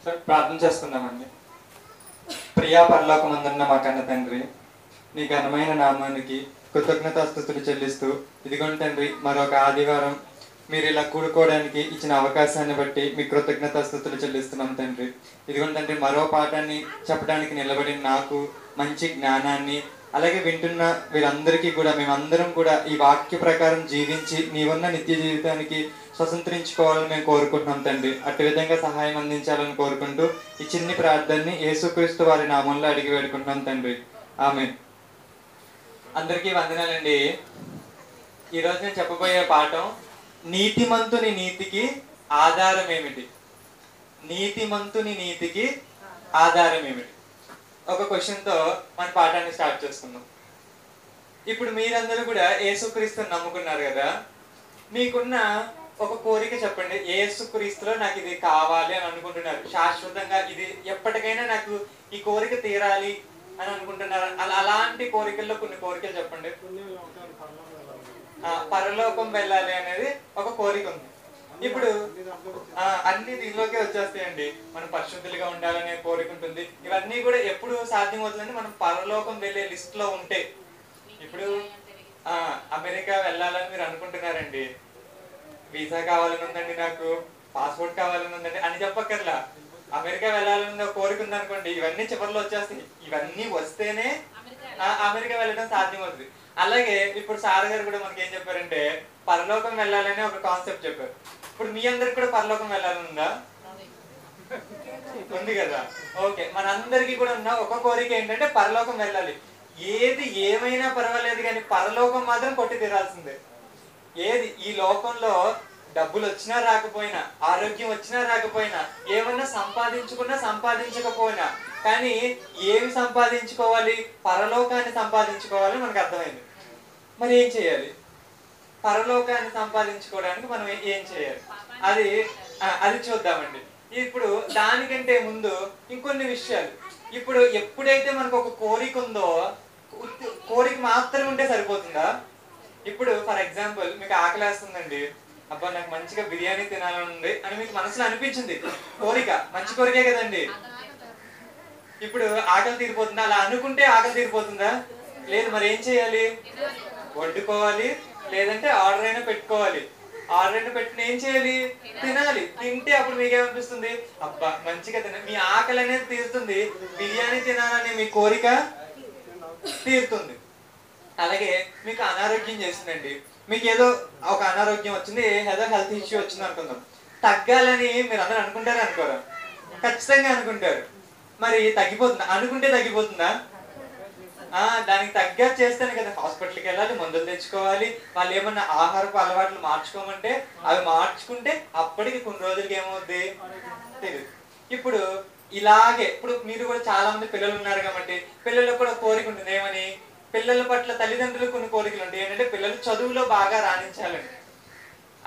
సరే ప్రార్థన చేసుకుందామండి. ప్రియా పరలోకమందున్న మా కన్న తండ్రి, నీ ఘనమైన నామానికి కృతజ్ఞతాస్తుతులు చెల్లిస్తూ, ఇదిగోండి తండ్రి, మరొక ఆదివారం మీరు ఇలా కూడుకోవడానికి ఇచ్చిన అవకాశాన్ని బట్టి మీ కృతజ్ఞతాస్తుతులు చెల్లిస్తున్నాం తండ్రి. ఇదిగోండి తండ్రి, మరో పాఠాన్ని చెప్పడానికి నిలబడిన నాకు మంచి జ్ఞానాన్ని, అలాగే వింటున్న వీరందరికీ కూడా మేమందరం కూడా ఈ వాక్య ప్రకారం జీవించి నీవున్న నిత్య జీవితానికి స్వతంత్రించుకోవాలని మేము కోరుకుంటున్నాం తండ్రి. అట్టి విధంగా సహాయం అందించాలని కోరుకుంటూ ఈ చిన్ని ప్రార్థనని యేసుక్రీస్తు వారి నామంలో అడిగి వేడుకుంటున్నాం తండ్రి. ఆమేన్. అందరికీ వందనాలండి. ఈరోజు నేను చెప్పబోయే పాఠం నీతిమంతుని నీతికి ఆధారం ఏమిటి. నీతిమంతుని నీతికి ఆధారం ఏమిటి? ఒక క్వశ్చన్తో మన పాఠాన్ని స్టార్ట్ చేసుకుందాం. ఇప్పుడు మీరందరూ కూడా యేసుక్రీస్తుని నమ్ముకున్నారు కదా, మీకున్న ఒక కోరిక చెప్పండి. యేసుక్రీస్తులో నాకు ఇది కావాలి అని అనుకుంటున్నారు, శాశ్వతంగా ఇది ఎప్పటికైనా నాకు ఈ కోరిక తీరాలి అని అనుకుంటున్నారు. అలాంటి కోరికల్లో కొన్ని కోరికలు చెప్పండి. పరలోకం వెళ్ళాలి అనేది ఒక కోరిక ఉంది. ఇప్పుడు అన్ని దీనిలోకే వచ్చేస్తాయండి. మనం పరిశుద్ధులుగా ఉండాలనే కోరిక ఉంటుంది. ఇవన్నీ కూడా ఎప్పుడు సాధ్యమవుతుందంటే మనం పరలోకం వెళ్ళే లిస్ట్ లో ఉంటే. ఇప్పుడు అమెరికా వెళ్ళాలని మీరు అనుకుంటున్నారండి, వీసా కావాలని ఉందండి, నాకు పాస్పోర్ట్ కావాలని ఉందండి అని చెప్పక్కర్లా. అమెరికా వెళ్ళాలని కోరిక ఉంది అనుకోండి, ఇవన్నీ చివరిలో వచ్చేస్తాయి. ఇవన్నీ వస్తేనే అమెరికా వెళ్ళడం సాధ్యమవుతుంది. అలాగే ఇప్పుడు సార్ గారు కూడా మనకి ఏం చెప్పారంటే పరలోకం వెళ్ళాలని ఒక కాన్సెప్ట్ చెప్పారు. ఇప్పుడు మీ అందరికి కూడా పరలోకం వెళ్ళాలని ఉందా? ఉంది కదా. ఓకే, మనందరికీ కూడా ఉన్న ఒక కోరిక ఏంటంటే పరలోకం వెళ్ళాలి. ఏది ఏమైనా పర్వాలేదు కానీ పరలోకం మాత్రం కొట్టి తీరాల్సిందే. ఏది ఈ లోకంలో డబ్బులు వచ్చినా రాకపోయినా, ఆరోగ్యం వచ్చినా రాకపోయినా, ఏమన్నా సంపాదించుకున్నా సంపాదించకపోయినా, కానీ ఏమి సంపాదించుకోవాలి? పరలోకాన్ని సంపాదించుకోవాలని మనకు అర్థమైంది. మరి ఏం చేయాలి? పరలోకాన్ని సంపాదించుకోవడానికి మనం ఏం చేయాలి అది చూద్దామండి. ఇప్పుడు దానికంటే ముందు ఇంకొన్ని విషయాలు. ఇప్పుడు ఎప్పుడైతే మనకు ఒక కోరిక ఉందో, కోరిక మాత్రం ఉంటే సరిపోతుందా? ఇప్పుడు ఫర్ ఎగ్జాంపుల్ మీకు ఆకలేస్తుందండి, అబ్బా నాకు మంచిగా బిర్యానీ తినాలని ఉంది అని మీకు మనసులో అనిపించింది. కోరిక మంచి కోరికే కదండి. ఇప్పుడు ఆకలి తీరిపోతుందా? అలా అనుకుంటే ఆకలి తీరిపోతుందా? లేదు. మరి ఏం చేయాలి? వండుకోవాలి, లేదంటే ఆర్డర్ అయినా పెట్టుకోవాలి. ఆర్డర్ అయినా పెట్టిన ఏం చేయాలి? తినాలి. తింటే అప్పుడు మీకేమనిపిస్తుంది? అబ్బా మంచిగా తిన, మీ ఆకలి అనేది తీరుతుంది, బిర్యానీ తినాలని మీ కోరిక తీరుతుంది. అలాగే మీకు అనారోగ్యం చేసిందండి, మీకు ఏదో ఒక అనారోగ్యం వచ్చింది, ఏదో హెల్త్ ఇష్యూ వచ్చింది అనుకుందాం. తగ్గాలని మీరు అందరూ అనుకుంటారా అనుకోరా? ఖచ్చితంగా అనుకుంటారు. మరి తగ్గిపోతుందా? అనుకుంటే తగ్గిపోతుందా? దానికి తగ్గ చేస్తేనే కదా హాస్పిటల్కి వెళ్ళాలి, మందులు తెచ్చుకోవాలి. వాళ్ళు ఏమన్నా ఆహారపు అలవాట్లు మార్చుకోమంటే అవి మార్చుకుంటే అప్పటికి కొన్ని రోజులకి ఏమవుద్ది తెలియదు. ఇప్పుడు ఇలాగే ఇప్పుడు మీరు కూడా చాలా మంది పిల్లలు ఉన్నారు కాబట్టి పిల్లలకు కూడా కోరిక ఉంటుంది. ఏమని? పిల్లల పట్ల తల్లిదండ్రులకు కొన్ని కోరికలు ఉంటాయి. ఏంటంటే పిల్లలు చదువులో బాగా రాణించాలని.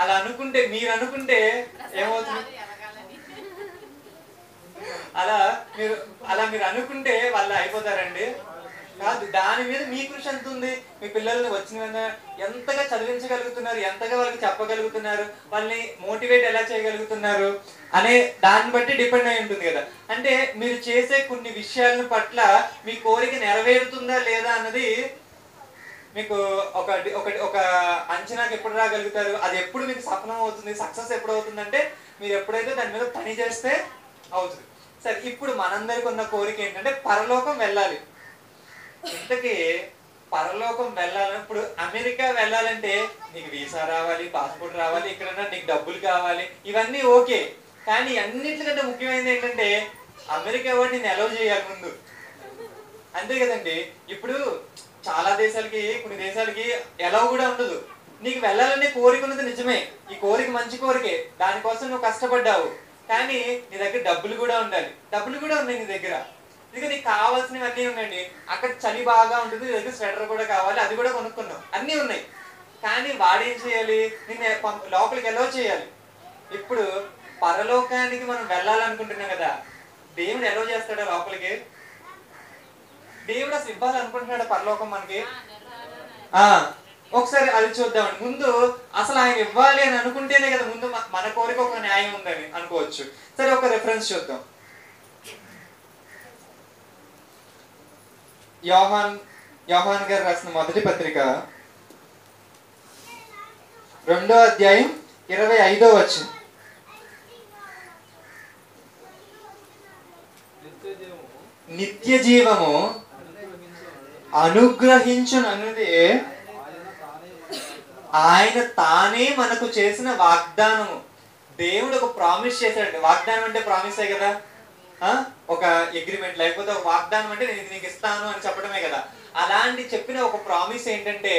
అలా అనుకుంటే, మీరు అనుకుంటే ఏమవుతుంది? అలా మీరు అనుకుంటే వాళ్ళు అయిపోతారండి? కాదు. దాని మీద మీ కృషి ఎంత ఉంది? మీ పిల్లల్ని వచ్చిన ఎంతగా చదివించగలుగుతున్నారు, ఎంతగా వాళ్ళకి చెప్పగలుగుతున్నారు, వాళ్ళని మోటివేట్ ఎలా చేయగలుగుతున్నారు అనే దాన్ని బట్టి డిపెండ్ అయి ఉంటుంది కదా. అంటే మీరు చేసే కొన్ని విషయాల పట్ల మీ కోరిక నెరవేరుతుందా లేదా అన్నది మీకు ఒక అంచనాకి ఎప్పుడు రాగలుగుతారు? అది ఎప్పుడు మీకు సఫలం అవుతుంది, సక్సెస్ ఎప్పుడు అవుతుందంటే మీరు ఎప్పుడైతే దాని మీద పని చేస్తే అవుతుంది. సరే, ఇప్పుడు మనందరికి ఉన్న కోరిక ఏంటంటే పరలోకం వెళ్ళాలి. ఇంతకీ పరలోకం వెళ్ళాలన్నప్పుడు అమెరికా వెళ్ళాలంటే నీకు వీసా రావాలి, పాస్పోర్ట్ రావాలి, ఇక్కడ నీకు డబ్బులు కావాలి, ఇవన్నీ ఓకే. కానీ అన్నిటికంటే ముఖ్యమైనది ఏంటంటే అమెరికా వాడు నేను అలౌ చేయాలి ముందు. అంతే కదండి. ఇప్పుడు చాలా దేశాలకి, కొన్ని దేశాలకి అలౌ కూడా ఉండదు. నీకు వెళ్ళాలనే కోరిక ఉన్నది నిజమే, ఈ కోరిక మంచి కోరికే, దానికోసం నువ్వు కష్టపడ్డావు. కానీ నీ దగ్గర డబ్బులు కూడా ఉండాలి. డబ్బులు కూడా ఉన్నాయి నీ దగ్గర, ఇదిగో నీకు కావాల్సినవన్నీ ఉన్నాయండి. అక్కడ చలి బాగా ఉంటుంది, నీ దగ్గర స్వెటర్ కూడా కావాలి, అది కూడా కొనుక్కున్నావు, అన్నీ ఉన్నాయి. కానీ వాడేం చేయాలి? నిన్ను లోపలికి అలౌ చేయాలి. ఇప్పుడు పరలోకానికి మనం వెళ్ళాలనుకుంటున్నాం కదా, దేవుడు అలౌ చేస్తాడా లోపలికి? దేవుడు అసలు ఇవ్వాలనుకుంటున్నాడు పరలోకం మనకి? ఒకసారి అది చూద్దామండి. ముందు అసలు ఆయన ఇవ్వాలి అని అనుకుంటేనే కదా ముందు మన కోరిక ఒక న్యాయం ఉందని అనుకోవచ్చు. సరే, ఒక రెఫరెన్స్ చూద్దాం. యోహాన్ గారు రాసిన మొదటి పత్రిక 2వ అధ్యాయం 25వ వచనం. నిత్య జీవము అనుగ్రహించునన్నది ఆయన తానే మనకు చేసిన వాగ్దానము. దేవుడు ఒక ప్రామిస్ చేశాడు. వాగ్దానం అంటే ప్రామిసే కదా, ఒక అగ్రిమెంట్, లేకపోతే ఒక వాగ్దానం అంటే నేను ఇది నీకు ఇస్తాను అని చెప్పడమే కదా. అలాంటి చెప్పిన ఒక ప్రామిస్ ఏంటంటే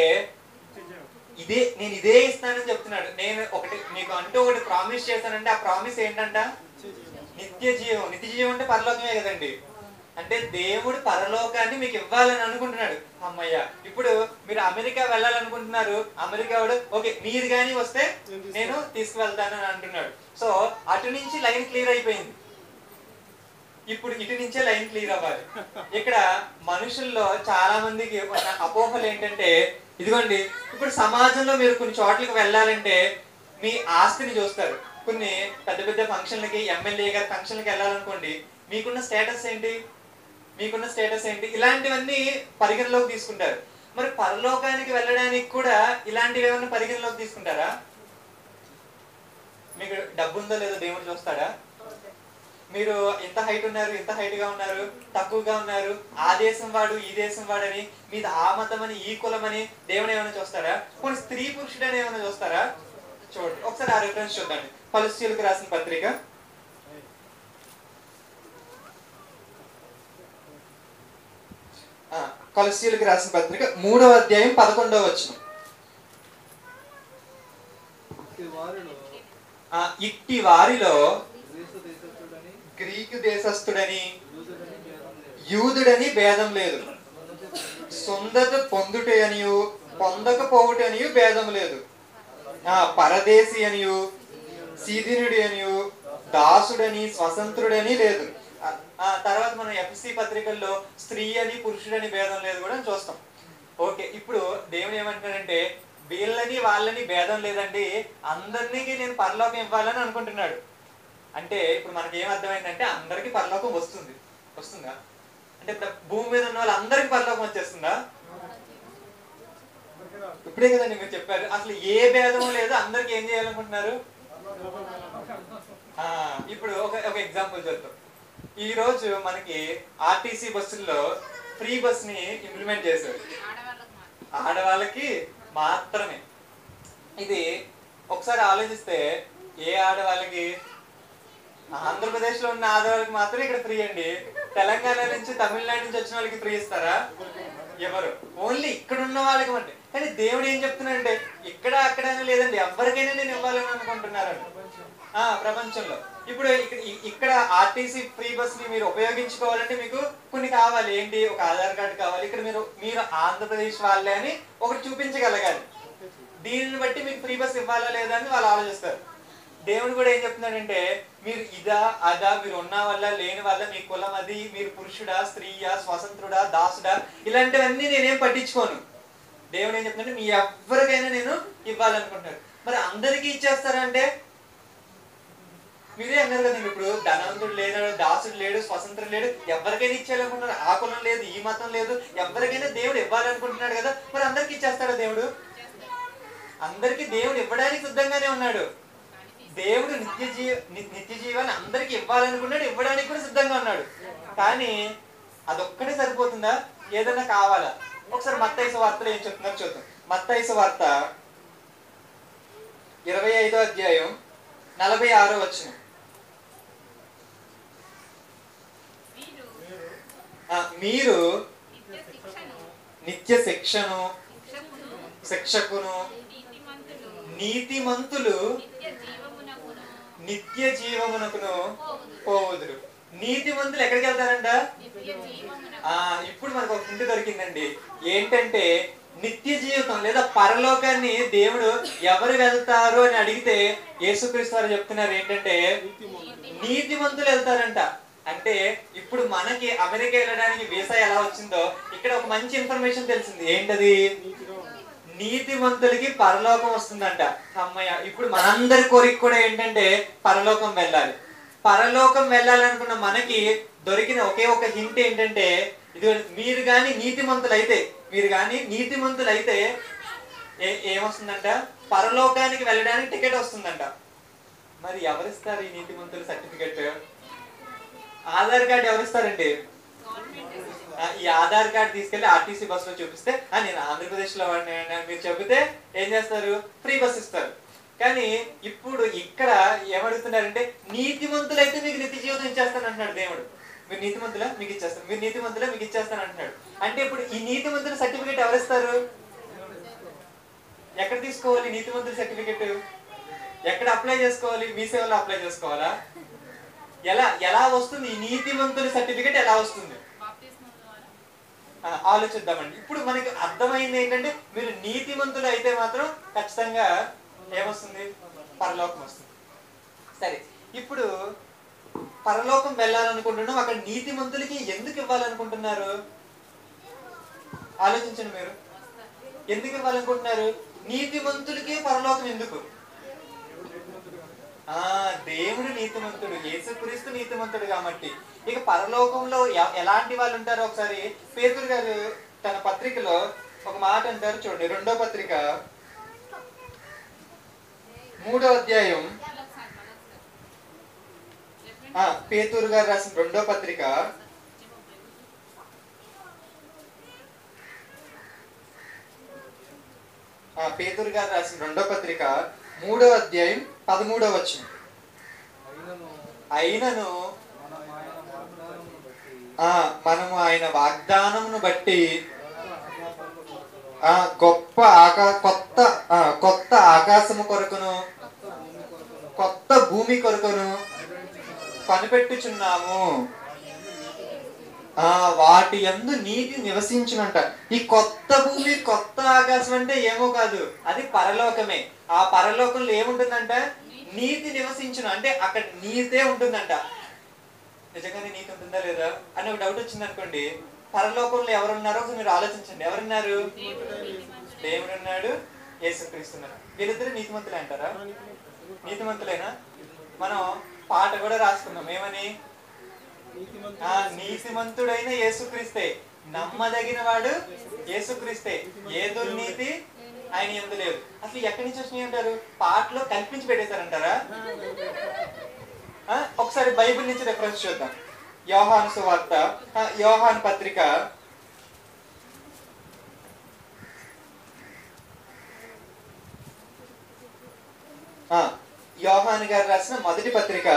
నేను ఇదే ఇస్తానని చెప్తున్నాడు. నేను ఒకటి మీకు అంటూ ఒకటి ప్రామిస్ చేశానంటే ఆ ప్రామిస్ ఏంటంట? నిత్య జీవం. నిత్య జీవం అంటే పరలోకమే కదండి. అంటే దేవుడు పరలోకాన్ని మీకు ఇవ్వాలని అనుకుంటున్నాడు. అమ్మయ్య, ఇప్పుడు మీరు అమెరికా వెళ్ళాలనుకుంటున్నారు. అమెరికా వాడు ఓకే మీరు కానీ వస్తే నేను తీసుకువెళ్తాను అని అంటున్నాడు. సో అటు నుంచి లైన్ క్లియర్ అయిపోయింది. ఇప్పుడు ఇటు నుంచే లైన్ క్లియర్ అవ్వాలి. ఇక్కడ మనుషుల్లో చాలా మందికి ఉన్న అపోహలు ఏంటంటే, ఇదిగోండి ఇప్పుడు సమాజంలో మీరు కొన్ని చోట్లకి వెళ్ళాలంటే మీ ఆస్తిని చూస్తారు. కొన్ని పెద్ద పెద్ద ఫంక్షన్లకి, ఎమ్మెల్యే గారి ఫంక్షన్లకి వెళ్ళాలనుకోండి, మీకున్న స్టేటస్ ఏంటి, ఇలాంటివన్నీ పరిగణలోకి తీసుకుంటారు. మరి పరలోకానికి వెళ్ళడానికి కూడా ఇలాంటివి ఏమన్నా పరిగణలోకి తీసుకుంటారా? మీకు డబ్బు ఉందో లేదో దేవుడు చూస్తాడా? మీరు ఎంత హైట్ ఉన్నారు, ఎంత హైట్ గా ఉన్నారు, తక్కువగా ఉన్నారు, ఆ దేశం వాడు ఈ దేశం వాడని, మీద ఆ మతం అని ఈ కులం అని దేవుడు ఏమైనా చూస్తారా? కొన్ని స్త్రీ పురుషుడు అని ఏమైనా చూస్తారా? చూడండి ఒకసారి ఆ రిఫరెన్స్ చూద్దాండి. కొలస్సీయులకు రాసిన పత్రిక కొలస్సీయులకు రాసిన పత్రిక 3వ అధ్యాయం 11వ వచనం. ఇట్టి వారిలో గ్రీకు దేశస్థుడని యూదుడని భేదం లేదు, సుందత పొందుట అనియు పొందకపోవుట అనియు భేదం లేదు, పరదేశి అనియు సీదినుడి అనియు దాసుడని స్వతంత్రుడని లేదు. తర్వాత మనం ఎఫ్సి పత్రికల్లో స్త్రీ అని పురుషుడని భేదం లేదు కూడా చూస్తాం. ఓకే, ఇప్పుడు దేవుడు ఏమంటున్నాడంటే వీళ్ళని వాళ్ళని భేదం లేదండి, అందరినీ నేను పరలోకం ఇవ్వాలని అనుకుంటున్నాడు. అంటే ఇప్పుడు మనకి ఏం అర్థమైందంటే అందరికి పరలోకం వస్తుందా? అంటే ఇప్పుడు భూమి మీద ఉన్న వాళ్ళందరికి పరలోకం వచ్చేస్తుందా? ఇప్పుడే కదండి మీరు చెప్పారు. అసలు ఏ భేదం లేదు, అందరికి ఏం చేయాలనుకుంటున్నారు? ఇప్పుడు ఒక ఎగ్జాంపుల్ చెప్తాం. ఈ రోజు మనకి ఆర్టీసీ బస్సుల్లో ఫ్రీ బస్ ని ఇంప్లిమెంట్ చేశారు, ఆడవాళ్ళకి మాత్రమే. ఇది ఒకసారి ఆలోచిస్తే ఏ ఆడవాళ్ళకి? ఆంధ్రప్రదేశ్ లో ఉన్న ఆడవాళ్ళకి మాత్రమే ఇక్కడ ఫ్రీ అండి. తెలంగాణ నుంచి, తమిళనాడు నుంచి వచ్చిన వాళ్ళకి ఫ్రీ ఇస్తారా? ఎవరు? ఓన్లీ ఇక్కడ ఉన్న వాళ్ళకి అంటే. కానీ దేవుడు ఏం చెప్తున్నాడంటే ఇక్కడ అక్కడైనా లేదండి, ఎవరికైనా నేను ఇవ్వాలని అనుకుంటున్నారండి ప్రపంచంలో. ఇప్పుడు ఇక్కడ ఆర్టీసీ ఫ్రీ బస్ ని మీరు ఉపయోగించుకోవాలంటే మీకు కొన్ని కావాలి. ఏంటి? ఒక ఆధార్ కార్డు కావాలి. ఇక్కడ మీరు ఆంధ్రప్రదేశ్ వాళ్ళే అని ఒకటి చూపించగలగాలి. దీనిని బట్టి మీకు ఫ్రీ బస్ ఇవ్వాలా లేదా అని వాళ్ళు ఆలోచిస్తారు. దేవుడు కూడా ఏం చెప్తున్నాడంటే మీరు ఇదా అదా, మీరు ఉన్న వల్ల లేని వల్ల, మీ కులం అది, మీరు పురుషుడా స్త్రీయా, స్వతంత్రుడా దాసుడా, ఇలాంటివన్నీ నేనేం పట్టించుకోను. దేవుడు ఏం చెప్తున్నాడు? మీ ఎవరికైనా నేను ఇవ్వాలనుకుంటున్నాను. మరి అందరికీ ఇచ్చేస్తారంటే మీరే అన్నారు కదండి, ఇప్పుడు ధనవంతుడు లేడు, దాసుడు లేడు, స్వతంత్రం లేడు, ఎవరికైనా ఇచ్చేయాలనుకుంటున్నారు. ఆ కులం లేదు, ఈ మతం లేదు, ఎవరికైనా దేవుడు ఇవ్వాలనుకుంటున్నాడు కదా. మరి అందరికి ఇచ్చేస్తాడా దేవుడు? అందరికి దేవుడు ఇవ్వడానికి సిద్ధంగానే ఉన్నాడు. దేవుడు నిత్య జీవాన్ని అందరికి ఇవ్వాలనుకున్నాడు, ఇవ్వడానికి కూడా సిద్ధంగా ఉన్నాడు. కానీ అదొక్కటే సరిపోతుందా? ఏదైనా కావాలా? ఒకసారి మత్తయి సువార్తలో ఏం చెప్తున్నారు చూద్దాం. మత్తయి సువార్త 25వ అధ్యాయం 46వ వచనం. మీరు నిత్య శిక్షకును నీతిమంతులు నిత్య జీవమునకును పోవుదురు. నీతిమంతులు ఎక్కడికి వెళ్తారంట? ఇప్పుడు మనకు ఒక ఇంటి దొరికిందండి. ఏంటంటే నిత్య జీవితం లేదా పరలోకాన్ని దేవుడు ఎవరు వెళ్తారు అని అడిగితే యేసుక్రీస్తు వారు చెప్తున్నారు ఏంటంటే నీతిమంతులు వెళ్తారంట. అంటే ఇప్పుడు మనకి అమెరికా వెళ్ళడానికి వీసా ఎలా వచ్చిందో ఇక్కడ ఒక మంచి ఇన్ఫర్మేషన్ తెలిసింది. ఏంటది? నీతిమంతులకి పరలోకం వస్తుందంట. అమ్మయ్య, ఇప్పుడు మనందరి కోరిక కూడా ఏంటంటే పరలోకం వెళ్ళాలి. పరలోకం వెళ్ళాలనుకున్న మనకి దొరికిన ఒకే ఒక హింట్ ఏంటంటే ఇది మీరు కానీ నీతిమంతులైతే ఏమొస్తుందంట? పరలోకానికి వెళ్ళడానికి టికెట్ వస్తుందంట. మరి ఎవరిస్తారు ఈ నీతిమంతుల సర్టిఫికెట్? ఆధార్ కార్డు ఎవరిస్తారండి? ఈ ఆధార్ కార్డు తీసుకెళ్లి ఆర్టీసీ బస్ లో చూపిస్తే నేను ఆంధ్రప్రదేశ్ లో మీరు చెబితే ఏం చేస్తారు? ఫ్రీ బస్ ఇస్తారు. కానీ ఇప్పుడు ఇక్కడ ఏమడుగుతున్నారంటే నీతిమంతులైతే మీకు నిత్య జీవితం ఇచ్చేస్తాను అంటున్నాడు దేవుడు. మీరు నీతిమంతులా మీకు ఇచ్చేస్తాను, మీరు నీతిమంతులా మీకు ఇచ్చేస్తాను అంటున్నాడు. అంటే ఇప్పుడు ఈ నీతిమంతుల సర్టిఫికెట్ ఎవరిస్తారు? ఎక్కడ తీసుకోవాలి నీతిమంతుల సర్టిఫికెట్? ఎక్కడ అప్లై చేసుకోవాలి? మీ సేవలో అప్లై చేసుకోవాలా? ఎలా వస్తుంది ఈ నీతిమంతుల సర్టిఫికెట్? ఎలా వస్తుంది ఆలోచిద్దామండి. ఇప్పుడు మనకి అర్థమైంది ఏంటంటే మీరు నీతిమంతులు అయితే మాత్రం ఖచ్చితంగా ఏమొస్తుంది? పరలోకం వస్తుంది. సరే, ఇప్పుడు పరలోకం వెళ్ళాలనుకుంటున్నాం, అక్కడ నీతిమంతులకి ఎందుకు ఇవ్వాలనుకుంటున్నారు? ఆలోచించండి మీరు. ఎందుకు ఇవ్వాలనుకుంటున్నారు? నీతిమంతులకి పరలోకం ఎందుకు? దేవుడు నీతిమంతుడు, యేసుక్రీస్తు నీతిమంతుడు కాబట్టి. ఇక పరలోకంలో ఎలాంటి వాళ్ళు ఉంటారో ఒకసారి పేతురు గారు తన పత్రికలో ఒక మాట అంటారు చూడండి. 2వ పత్రిక 3వ అధ్యాయం, పేతురు గారు రాసిన 2వ పత్రిక 3వ అధ్యాయం 13వ వచనం. అయినను మనము ఆయన వాగ్దానమును బట్టి కొత్త ఆకాశము కొరకును కొత్త భూమి కొరకును కనిపెట్టుచున్నాము. వాటి యందు నీతి నివసించునంట. ఈ కొత్త భూమి కొత్త ఆకాశం అంటే ఏమో కాదు, అది పరలోకమే. ఆ పరలోకంలో ఏముంటుందంట? నీతి నివసించును. అంటే అక్కడ నీతే ఉంటుందంట. నిజంగానే నీతి ఉంటుందా లేదా అని ఒక డౌట్ వచ్చింది అనుకోండి. పరలోకంలో ఎవరున్నారో మీరు ఆలోచించండి. ఎవరున్నారు? దేవుడు ఉన్నాడు, యేసుక్రీస్తు ఉన్నాడు. వీళ్ళిద్దరు నీతిమంతులే అంటారా? నీతిమంతులేనా? మనం పాట కూడా రాసుకున్నాం. ఏమని? నీతిమంతుడైన యేసుక్రీస్తే, నమ్మదగిన వాడు యేసుక్రీస్తే, ఏ దుర్నీతి ఆయన యందు లేదు. అసలు ఎక్కడి నుంచి వచ్చినాయి అంటారు? పాటలో కల్పించి పెట్టేశారంటారా? ఒకసారి బైబిల్ నుంచి రెఫరెన్స్ చూద్దాం. యోహాను సువార్త, యోహాను పత్రిక 'యోహాను గారు రాసిన మొదటి పత్రిక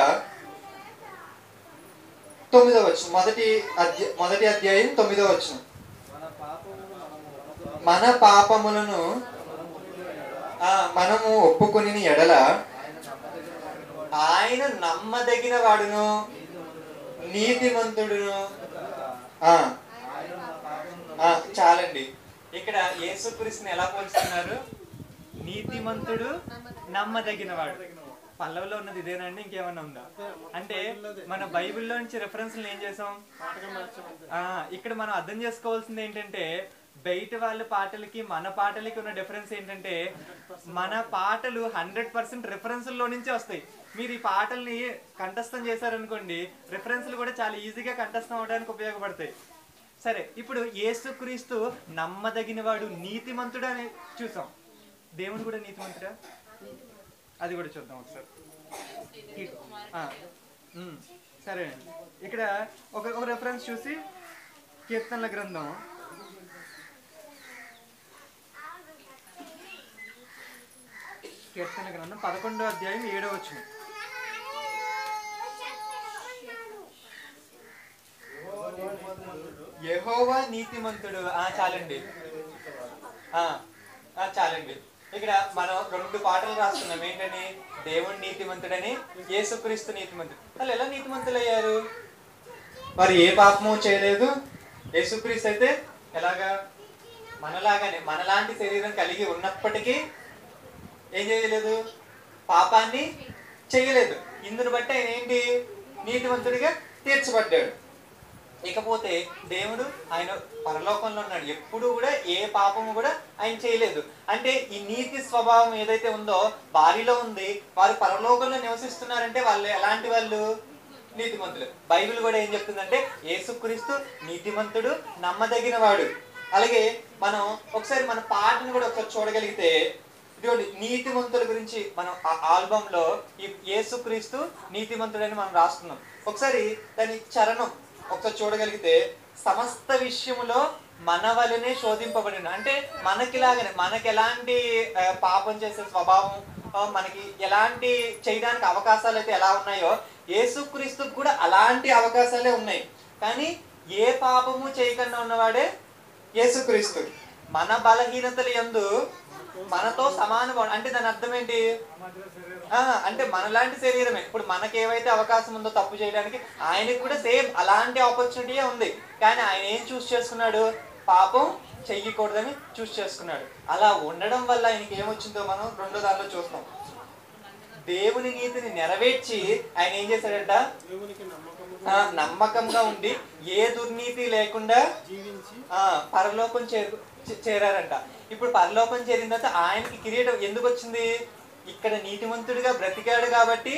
9వ వచనం, మొదటి అధ్యాయం 9వ వచనం. మన పాపములను మనము ఒప్పుకొని ఎడల ఆయన నమ్మదగిన వాడును నీతిమంతుడును. చాలండి. ఇక్కడ యేసుక్రీస్తుని ఎలా పోల్చుతున్నారు? నీతిమంతుడు, నమ్మదగిన వాడు. పల్లవిలో ఉన్నది ఇదేనండి, ఇంకేమన్నా ఉందా? అంటే మన బైబిల్లో నుంచి రెఫరెన్స్ ఏం చేసాం? ఇక్కడ మనం అర్థం చేసుకోవాల్సింది ఏంటంటే బయట వాళ్ళ పాటలకి మన పాటలకి ఉన్న డిఫరెన్స్ ఏంటంటే మన పాటలు 100% రెఫరెన్స్లో నుంచే వస్తాయి. మీరు ఈ పాటల్ని కంఠస్థం చేశారనుకోండి, రెఫరెన్స్లు కూడా చాలా ఈజీగా కంఠస్థం అవడానికి ఉపయోగపడతాయి. సరే, ఇప్పుడు యేసుక్రీస్తు నమ్మదగిన వాడు, నీతిమంతుడు అని చూసాం. దేవుడు కూడా నీతిమంతుడా? అది కూడా చూద్దాం ఒకసారి. సరే అండి, ఇక్కడ ఒక రెఫరెన్స్ చూసి కీర్తనల గ్రంథం 11వ అధ్యాయం 7వ వచనం. యెహోవా నీతిమంతుడు. చాలండి. ఇక్కడ మనం 2 పాటలు రాస్తున్నాం. ఏంటని? దేవుడు నీతిమంతుడని, యేసుక్రీస్తు నీతిమంతుడు. వాళ్ళు ఎలా నీతిమంతులు అయ్యారు? వారు ఏ పాపము చేయలేదు. యేసుక్రీస్తు అయితే ఎలాగా? మనలాగానే, మనలాంటి శరీరం కలిగి ఉన్నప్పటికీ ఏం చేయలేదు? పాపాన్ని చేయలేదు. ఇందును బట్టి ఆయన ఏంటి? నీతిమంతుడిగా తీర్చబడ్డాడు. ఇకపోతే దేవుడు ఆయన పరలోకంలో ఉన్నాడు, ఎప్పుడు కూడా ఏ పాపము కూడా ఆయన చేయలేదు. అంటే ఈ నీతి స్వభావం ఏదైతే ఉందో వారిలో ఉంది. వారు పరలోకంలో నివసిస్తున్నారంటే వాళ్ళు ఎలాంటి వాళ్ళు? నీతిమంతులు. బైబిల్ కూడా ఏం చెప్తుందంటే యేసుక్రీస్తు నీతిమంతుడు, నమ్మదగిన వాడు. అలాగే మనం ఒకసారి మన పాటను కూడా ఒకసారి చూడగలిగితే, ఇదిగోండి నీతిమంతుల గురించి మనం ఆ ఆల్బమ్ లో ఈ యేసుక్రీస్తు నీతిమంతుడని మనం రాస్తున్నాం. ఒకసారి దాని చరణం ఒకసారి చూడగలిగితే, సమస్త విషయములో మన వలనే శోధింపబడిన, అంటే మనకిలాగనే మనకి ఎలాంటి పాపం చేసే స్వభావం, మనకి ఎలాంటి చేయడానికి అవకాశాలు అయితే ఎలా ఉన్నాయో యేసుక్రీస్తుకు కూడా అలాంటి అవకాశాలే ఉన్నాయి. కానీ ఏ పాపము చేయకుండా ఉన్నవాడే యేసుక్రీస్తు. మన బలహీనతల యందు మనతో సమానం. అంటే దాని అర్థం ఏంటి? అంటే మనలాంటి శరీరమే. ఇప్పుడు మనకి ఏవైతే అవకాశం ఉందో తప్పు చేయడానికి, ఆయనకి కూడా సేమ్ అలాంటి ఆపర్చునిటీయే ఉంది. కానీ ఆయన ఏం చూస్ చేసుకున్నాడు? పాపం చెయ్యకూడదని చూస్ చేసుకున్నాడు. అలా ఉండడం వల్ల ఆయనకి ఏమొచ్చిందో మనం రెండో దాంట్లో చూస్తాం. దేవుని నీతిని నెరవేర్చి ఆయన ఏం చేశాడంట? నమ్మకంగా ఉండి ఏ దుర్నీతి లేకుండా పరలోకం చేరారంట. ఇప్పుడు పరలోకం చేరిన తర్వాత ఆయనకి కిరీటం ఎందుకు వచ్చింది? ఇక్కడ నీతిమంతుడిగా బ్రతికాడు కాబట్టి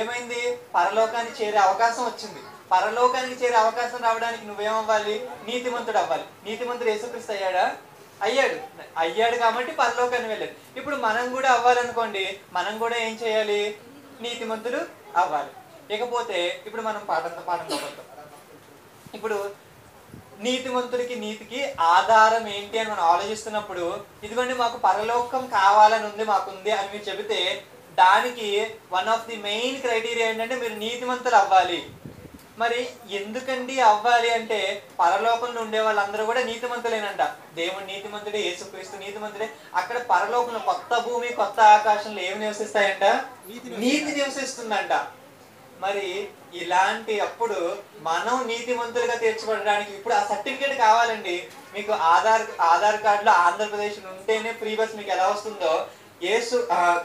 ఏమైంది? పరలోకానికి చేరే అవకాశం వచ్చింది. పరలోకానికి చేరే అవకాశం రావడానికి నువ్వేమవ్వాలి? నీతిమంతుడు అవ్వాలి. నీతిమంతుడు యేసుక్రీస్తు అయ్యాడా? అయ్యాడు కాబట్టి పరలోకాన్ని వెళ్ళాడు. ఇప్పుడు మనం కూడా అవ్వాలనుకోండి, మనం కూడా ఏం చేయాలి? నీతిమంతుడు అవ్వాలి. ఇకపోతే ఇప్పుడు మనం పాఠంతో ఇప్పుడు నీతిమంతుడికి నీతికి ఆధారం ఏంటి అని మనం ఆలోచిస్తున్నప్పుడు, ఇదిగోండి మాకు పరలోకం కావాలని ఉంది, మాకుంది అని మీరు చెబితే, దానికి one of the main criteria ఏంటంటే మీరు నీతిమంతులు అవ్వాలి. మరి ఎందుకండి అవ్వాలి అంటే, పరలోకంలో ఉండే వాళ్ళందరూ కూడా నీతిమంతులేనంట. దేవుడు నీతిమంతుడే, యేసుక్రీస్తు నీతిమంతుడే. అక్కడ పరలోకంలో కొత్త భూమి కొత్త ఆకాశంలో ఏమి నివసిస్తాయంట? నీతి నివసిస్తుందంట. మరి ఇలాంటి అప్పుడు మనం నీతిమంతులుగా తీర్చబడడానికి ఇప్పుడు ఆ సర్టిఫికేట్ కావాలండి. మీకు ఆధార్ కార్డులో ఆంధ్రప్రదేశ్ ఉంటేనే ఫ్రీ బస్ మీకు ఎలా వస్తుందో,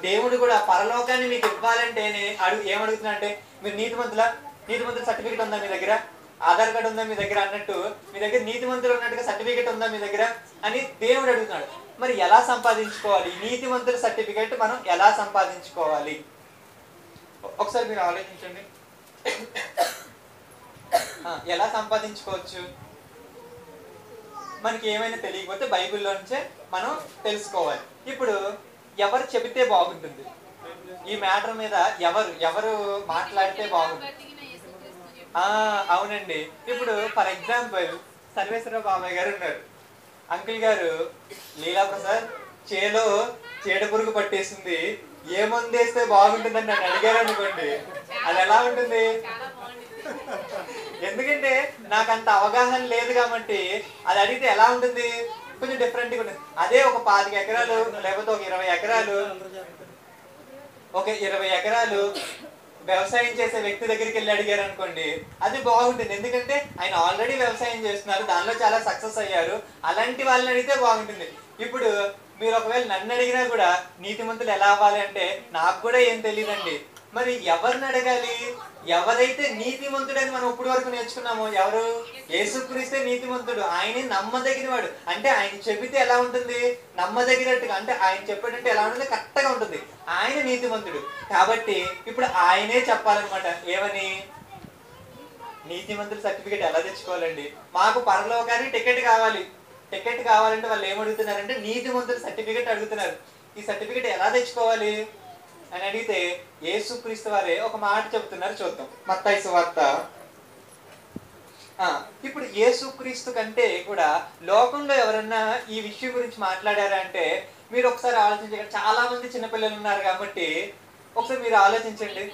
దేవుడు కూడా పరలోకాన్ని మీకు ఇవ్వాలంటే ఏమడుగుతున్నా అంటే, మీరు నీతిమంతుల సర్టిఫికేట్ ఉందా మీ దగ్గర? ఆధార్ కార్డు ఉందా మీ దగ్గర అన్నట్టు, మీ దగ్గర నీతిమంతులు ఉన్నట్టుగా సర్టిఫికేట్ ఉందా మీ దగ్గర అని దేవుడు అడుగుతున్నాడు. మరి ఎలా సంపాదించుకోవాలి? నీతిమంతుల సర్టిఫికేట్ మనం ఎలా సంపాదించుకోవాలి? ఒకసారి మీరు ఆలోచించండి. ఎలా సంపాదించుకోవచ్చు? మనకి ఏమైనా తెలియకపోతే బైబిల్లో నుంచే మనం తెలుసుకోవాలి. ఇప్పుడు ఎవరు చెబితే బాగుంటుంది ఈ మ్యాటర్ మీద? ఎవరు మాట్లాడితే బాగుంటుంది? అవునండి. ఇప్పుడు ఫర్ ఎగ్జాంపుల్ సర్వేశ్వరరావు బాబాయ్ గారు ఉన్నారు. అంకుల్ గారు, లీలాప్రసాద్ చేలో చీడ పురుగు పట్టేసింది, ఏ మందు వేస్తే బాగుంటుందని నన్ను అడిగారు అనుకోండి, అది ఎలా ఉంటుంది? ఎందుకంటే నాకు అంత అవగాహన లేదు కాబట్టి అది అడిగితే ఎలా ఉంటుంది? కొంచెం డిఫరెంట్గా ఉంటుంది. అదే ఒక 25 ఎకరాలు లేకపోతే ఒక 20 ఎకరాలు వ్యవసాయం చేసే వ్యక్తి దగ్గరికి వెళ్ళి అడిగారు అనుకోండి, అది బాగుంటుంది. ఎందుకంటే ఆయన ఆల్రెడీ వ్యవసాయం చేస్తున్నారు, దానిలో చాలా సక్సెస్ అయ్యారు. అలాంటి వాళ్ళని అడిగితే బాగుంటుంది. ఇప్పుడు మీరు ఒకవేళ నన్ను అడిగినా కూడా నీతిమంతులు ఎలా అవ్వాలి అంటే నాకు కూడా ఏం తెలియదండి. మరి ఎవరిని అడగాలి? ఎవరైతే నీతిమంతుడని మనం ఇప్పుడు వరకు నేర్చుకున్నామో, ఎవరు? యేసుక్రీస్తే నీతిమంతుడు. ఆయనే నమ్మదగిన వాడు. అంటే ఆయన చెబితే ఎలా ఉంటుంది? నమ్మదగినట్టుగా. అంటే ఆయన చెప్పేటట్టు ఎలా ఉంటుంది? కరెక్ట్గా ఉంటుంది. ఆయన నీతిమంతుడు కాబట్టి ఇప్పుడు ఆయనే చెప్పాలన్నమాట. ఏమని? నీతిమంతుల సర్టిఫికేట్ ఎలా తెచ్చుకోవాలండి? మాకు పరలోకానికి టికెట్ కావాలి. టికెట్ కావాలంటే వాళ్ళు ఏమడుగుతున్నారంటే నీతిమంతుల సర్టిఫికేట్ అడుగుతున్నారు. ఈ సర్టిఫికేట్ ఎలా తెచ్చుకోవాలి అని అడిగితే యేసుక్రీస్తు వారే ఒక మాట చెబుతున్నారు. చూద్దాం. మత్తయి సువార్త. ఇప్పుడు యేసుక్రీస్తు కంటే కూడా లోకంలో ఎవరన్నా ఈ విషయం గురించి మాట్లాడారా అంటే మీరు ఒకసారి ఆలోచించండి. చాలా మంది చిన్నపిల్లలు ఉన్నారు కాబట్టి ఒకసారి మీరు ఆలోచించండి.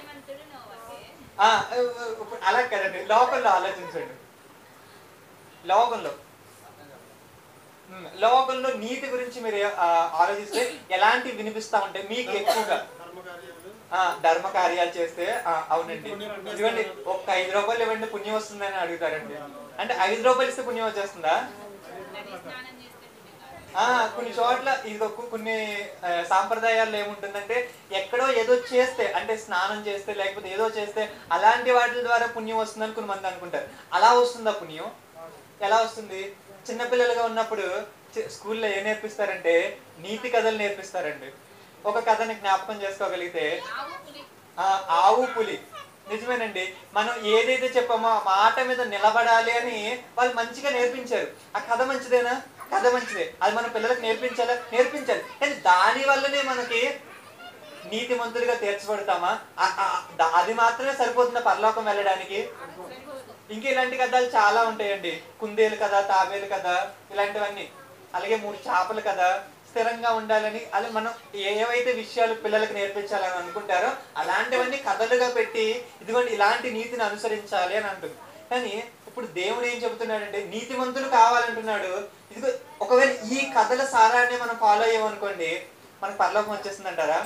అలా కదండి, లోకంలో ఆలోచించండి. లోకంలో నీతి గురించి మీరు ఆలోచిస్తే ఎలాంటివి వినిపిస్తా ఉంటాయి మీకు ఎక్కువగా? ధర్మ కార్యాలు చేస్తే అవునండి, ఇవ్వండి ఒక్క 5 రూపాయలు ఇవ్వండి పుణ్యం వస్తుందని అడుగుతారండి. అంటే 5 రూపాయలు ఇస్తే పుణ్యం వచ్చేస్తుందా? కొన్ని చోట్ల ఇది కొన్ని సాంప్రదాయాల్లో ఏముంటుందంటే ఎక్కడో ఏదో చేస్తే, అంటే స్నానం చేస్తే లేకపోతే ఏదో చేస్తే అలాంటి వాటి ద్వారా పుణ్యం వస్తుందని కొన్ని మంది అనుకుంటారు. అలా వస్తుందా పుణ్యం? ఎలా వస్తుంది? చిన్నపిల్లలుగా ఉన్నప్పుడు స్కూల్లో ఏం నేర్పిస్తారంటే నీతి కథలు నేర్పిస్తారండి. ఒక కథని జ్ఞాపకం చేసుకోగలిగితే, ఆవు పులి నిజమేనండి. మనం ఏదైతే చెప్పామో ఆ మాట మీద నిలబడాలి అని వాళ్ళు మంచిగా నేర్పించారు. ఆ కథ మంచిదేనా? కథ మంచిదే. అది మన పిల్లలకు నేర్పించాలా? నేర్పించాలి. కానీ దాని వల్లనే మనకి నీతిమంతులుగా తీర్చబడతామా? అది మాత్రమే సరిపోతుందా పరలోకం వెళ్ళడానికి? ఇంకా ఇలాంటి కథలు చాలా ఉంటాయండి. కుందేలు కథ, తాబేలు కథ, ఇలాంటివన్నీ. అలాగే 3 చేపల కథ. స్థిరంగా ఉండాలని అది మనం ఏవైతే విషయాలు పిల్లలకు నేర్పించాలని అనుకుంటారో అలాంటివన్నీ కథలుగా పెట్టి ఇదిగోండి ఇలాంటి నీతిని అనుసరించాలి అని అంటుంది. కానీ ఇప్పుడు దేవుడు ఏం చెబుతున్నాడంటే నీతిమంతులు కావాలంటున్నాడు. ఇదిగో ఒకవేళ ఈ కథల సారాన్ని మనం ఫాలో అయ్యామనుకోండి మనకు పరలోకం వచ్చేస్తుందంటారా?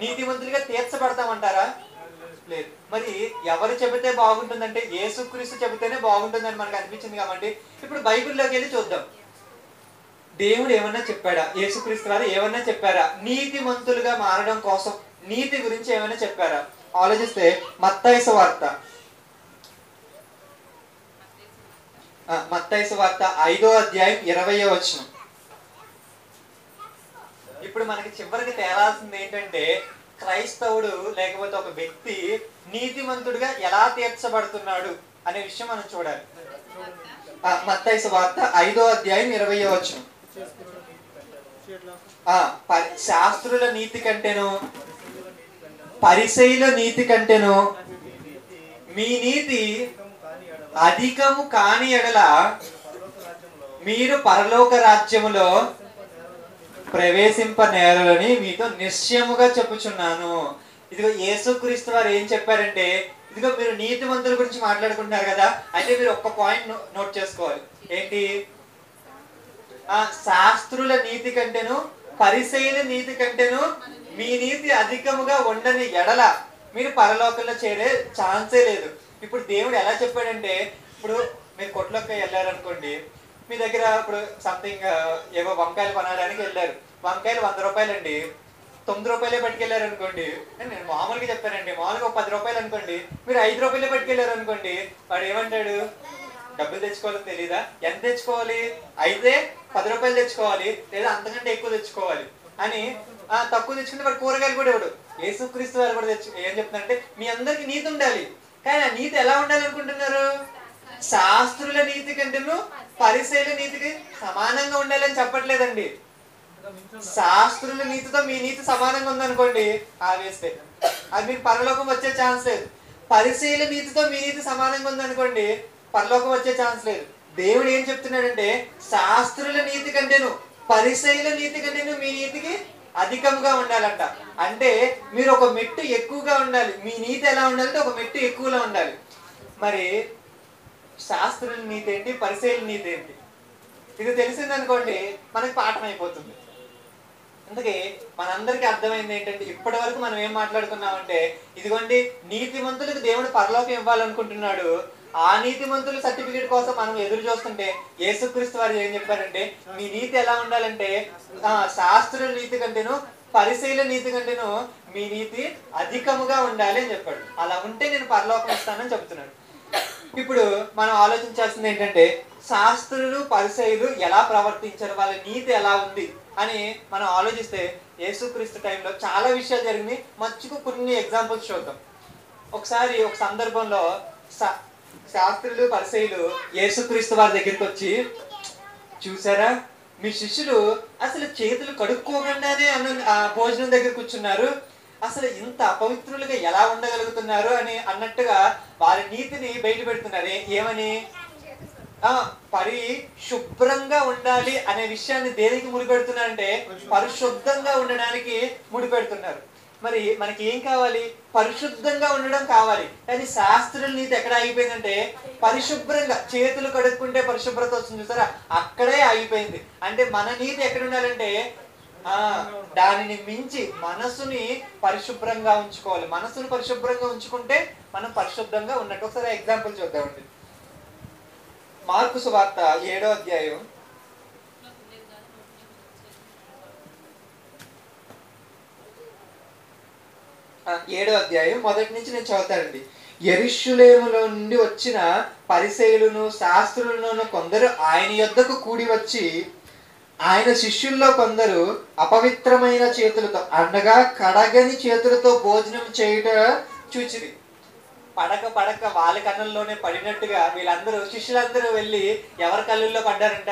నీతిమంతులుగా తీర్చబడతామంటారా? లేదు. మరి ఎవరు చెబితే బాగుంటుందంటే యేసుక్రీస్తు చెబితేనే బాగుంటుందని మనకు అనిపించింది. కాబట్టి ఇప్పుడు బైబిల్లోకి వెళ్ళి చూద్దాం. దేవుడు ఏమన్నా చెప్పాడా? యేసుక్రీస్తు వారు ఏమన్నా చెప్పారా నీతిమంతులుగా మారడం కోసం? నీతి గురించి ఏమైనా చెప్పారా? ఆలోచిస్తే మత్తయి సువార్త 5వ అధ్యాయం 20వ వచనం. ఇప్పుడు మనకి చివరికి తేలాల్సింది ఏంటంటే క్రైస్తవుడు లేకపోతే ఒక వ్యక్తి నీతిమంతుడిగా ఎలా తీర్చబడుతున్నాడు అనే విషయం మనం చూడాలి. మత్తయి సువార్త 5వ అధ్యాయం 20వ వచనం. శాస్త్రుల నీతి కంటేను పరిసయ్యుల నీతి కంటేను మీ నీతి అధికము కాని ఎడల మీరు పరలోక రాజ్యములో ప్రవేశింపనేరని మీతో నిశ్చయముగా చెప్పుచున్నాను. ఇదిగో యేసుక్రీస్తు వారు ఏం చెప్పారంటే ఇదిగో మీరు నీతిమంతుల గురించి మాట్లాడుకుంటున్నారు కదా, అయితే మీరు ఒక్క పాయింట్ నోట్ చేసుకోవాలి. ఏంటి? శాస్త్రుల నీతి కంటేను పరిసయ్యుల నీతి కంటేను మీ నీతి అధికముగా ఉండని ఎడల మీరు పరలోకంలో చేరే ఛాన్సే లేదు. ఇప్పుడు దేవుడు ఎలా చెప్పాడంటే ఇప్పుడు మీరు కొట్లోకి వెళ్ళారనుకోండి, మీ దగ్గర ఇప్పుడు సంథింగ్ ఏవో వంకాయలు కొనడానికి వెళ్ళారు. వంకాయలు 100 రూపాయలండి, 9 రూపాయలే పట్టుకెళ్ళారు అనుకోండి. నేను మామూలుగా చెప్పానండి, మామూలుగా 10 రూపాయలు అనుకోండి, మీరు 5 రూపాయలే పట్టుకెళ్ళారు అనుకోండి, వాడు ఏమంటాడు? డబ్బులు తెచ్చుకోవాలని తెలీదా? ఎంత తెచ్చుకోవాలి? అయితే 10 రూపాయలు తెచ్చుకోవాలి, లేదా అంతకంటే ఎక్కువ తెచ్చుకోవాలి అని. తక్కువ తెచ్చుకుంటే వాడు కూరగాయలు కూడా ఇవ్వడు. యేసుక్రీస్తు వారు కూడా ఏం చెప్తున్నారంటే మీ అందరికి నీతి ఉండాలి. కానీ ఆ నీతి ఎలా ఉండాలి అనుకుంటున్నారు? శాస్త్రుల నీతి కంటేను పరిసయ్యుల నీతికి సమానంగా ఉండాలని చెప్పట్లేదండి. శాస్త్రుల నీతితో మీ నీతి సమానంగా ఉందనుకోండి, వేస్తే అది మీకు పరలోకం వచ్చే ఛాన్స్ లేదు. పరిసయ్యుల నీతితో మీ నీతి సమానంగా ఉందనుకోండి, పరలోకం వచ్చే ఛాన్స్ లేదు. దేవుడు ఏం చెప్తున్నాడంటే శాస్త్రుల నీతి కంటేను పరిసయ్యుల నీతి కంటేను మీ నీతికి అధికంగా ఉండాలంట. అంటే మీరు ఒక మెట్టు ఎక్కువగా ఉండాలి. మీ నీతి ఎలా ఉండాలంటే ఒక మెట్టు ఎక్కువలో ఉండాలి. మరి శాస్త్రుల నీతి ఏంటి, పరిసయ్యుల నీతి ఏంటి? ఇది తెలిసిందనుకోండి మనకి పాఠం అయిపోతుంది. అందుకే మనందరికీ అర్థమైంది ఏంటంటే ఇప్పటి వరకు మనం ఏం మాట్లాడుకున్నామంటే ఇదిగోండి నీతిమంతులకు దేవుడు పరలోకం ఇవ్వాలనుకుంటున్నాడు. ఆ నీతిమంతుల సర్టిఫికేట్ కోసం మనం ఎదురు చూస్తుంటే యేసుక్రీస్తు వారు ఏం చెప్పారంటే మీ నీతి ఎలా ఉండాలంటే శాస్త్రుల నీతి కంటేను పరిసయ్యుల నీతి కంటేను మీ నీతి అధికముగా ఉండాలి అని చెప్పాడు. అలా ఉంటే నేను పరలోకం ఇస్తానని చెప్తున్నాడు. ఇప్పుడు మనం ఆలోచించాల్సింది ఏంటంటే శాస్త్రులు పరిసయ్యులు ఎలా ప్రవర్తించారు, వాళ్ళ నీతి ఎలా ఉంది అని మనం ఆలోచిస్తే యేసుక్రీస్తు టైంలో చాలా విషయాలు జరిగినాయి. మచ్చుకు కొన్ని ఎగ్జాంపుల్స్ చూద్దాం. ఒకసారి ఒక సందర్భంలో శాస్త్రులు పరిసయ్యులు యేసుక్రీస్తు వారి దగ్గరికి వచ్చి, చూసారా మీ శిష్యులు అసలు చేతులు కడుక్కోకుండానే భోజనం దగ్గర కూర్చున్నారు, అసలు ఇంత అపవిత్రులుగా ఎలా ఉండగలుగుతున్నారు అని అన్నట్టుగా వారి నీతిని బయట పెడుతున్నారు. ఏమని? పరిశుభ్రంగా ఉండాలి అనే విషయాన్ని దేనికి ముడిపెడుతున్నారంటే పరిశుద్ధంగా ఉండడానికి ముడిపెడుతున్నారు. మరి మనకి ఏం కావాలి? పరిశుద్ధంగా ఉండడం కావాలి. కానీ శాస్త్రుల నీతి ఎక్కడ ఆగిపోయిందంటే పరిశుభ్రంగా చేతులు కడుక్కుంటే పరిశుభ్రత వస్తుంది చూసారా, అక్కడే ఆగిపోయింది. అంటే మన నీతి ఎక్కడ ఉండాలంటే దానిని మించి మనసుని పరిశుభ్రంగా ఉంచుకోవాలి. మనసుని పరిశుభ్రంగా ఉంచుకుంటే మనం పరిశుద్ధంగా ఉన్నట్టు. ఒకసారి ఎగ్జాంపుల్ చూద్దామండి. మార్కు సువార్త 7వ అధ్యాయం 7వ అధ్యాయం మొదటి నుంచి నేను చదువుతానండి. యెరూషలేములో నుండి వచ్చిన పరిసయ్యులను శాస్త్రులను కొందరు ఆయన యొద్దకు కూడి వచ్చి ఆయన శిష్యుల్లో కొందరు అపవిత్రమైన చేతులతో అనగా కడగని చేతులతో భోజనం చేయుట చూచిరి. పడక పడక వాళ్ళ కన్నుల్లోనే పడినట్టుగా వీళ్ళందరూ శిష్యులందరూ వెళ్ళి ఎవరి కళ్ళల్లో పడ్డారంట?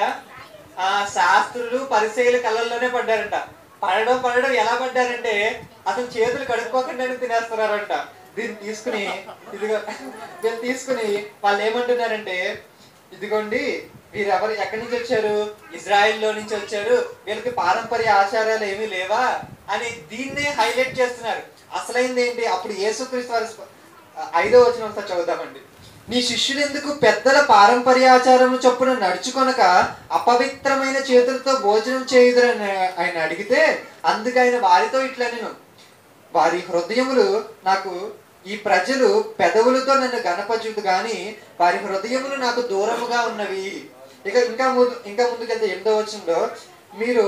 ఆ శాస్త్రులు పరిసయ్యుల కళ్ళల్లోనే పడ్డారంట. పడడం ఎలా పడ్డారంటే అసలు చేతులు కడుక్కోకుండానే తినేస్తున్నారంట. దీన్ని తీసుకుని వీళ్ళు తీసుకుని వాళ్ళు ఏమంటున్నారంటే, ఇదిగోండి వీరెవరు ఎక్కడి నుంచి వచ్చారు? ఇజ్రాయెల్లో నుంచి వచ్చారు, వీళ్ళకి పారంపర్య ఆచారాలు ఏమీ లేవా అని దీన్నే హైలైట్ చేస్తున్నారు. అసలైంది ఏంటి? అప్పుడు యేసుక్రీస్తు వారి 5వ వచనం ఒకసారి చదువుదామండి. నీ శిష్యులు ఎందుకు పెద్దల పారంపర్యాచారము చొప్పున నడుచుకొనక అపవిత్రమైన చేతులతో భోజనం చేయుదురని ఆయన అడిగితే, అందుకైన వారితో ఇట్లా నేను, వారి హృదయములు నాకు, ఈ ప్రజలు పెదవులతో నన్ను గణపరచుదు గాని వారి హృదయములు నాకు దూరముగా ఉన్నవి. ఇంకా ముందుకెళ్తే 8వ వచనంలో, మీరు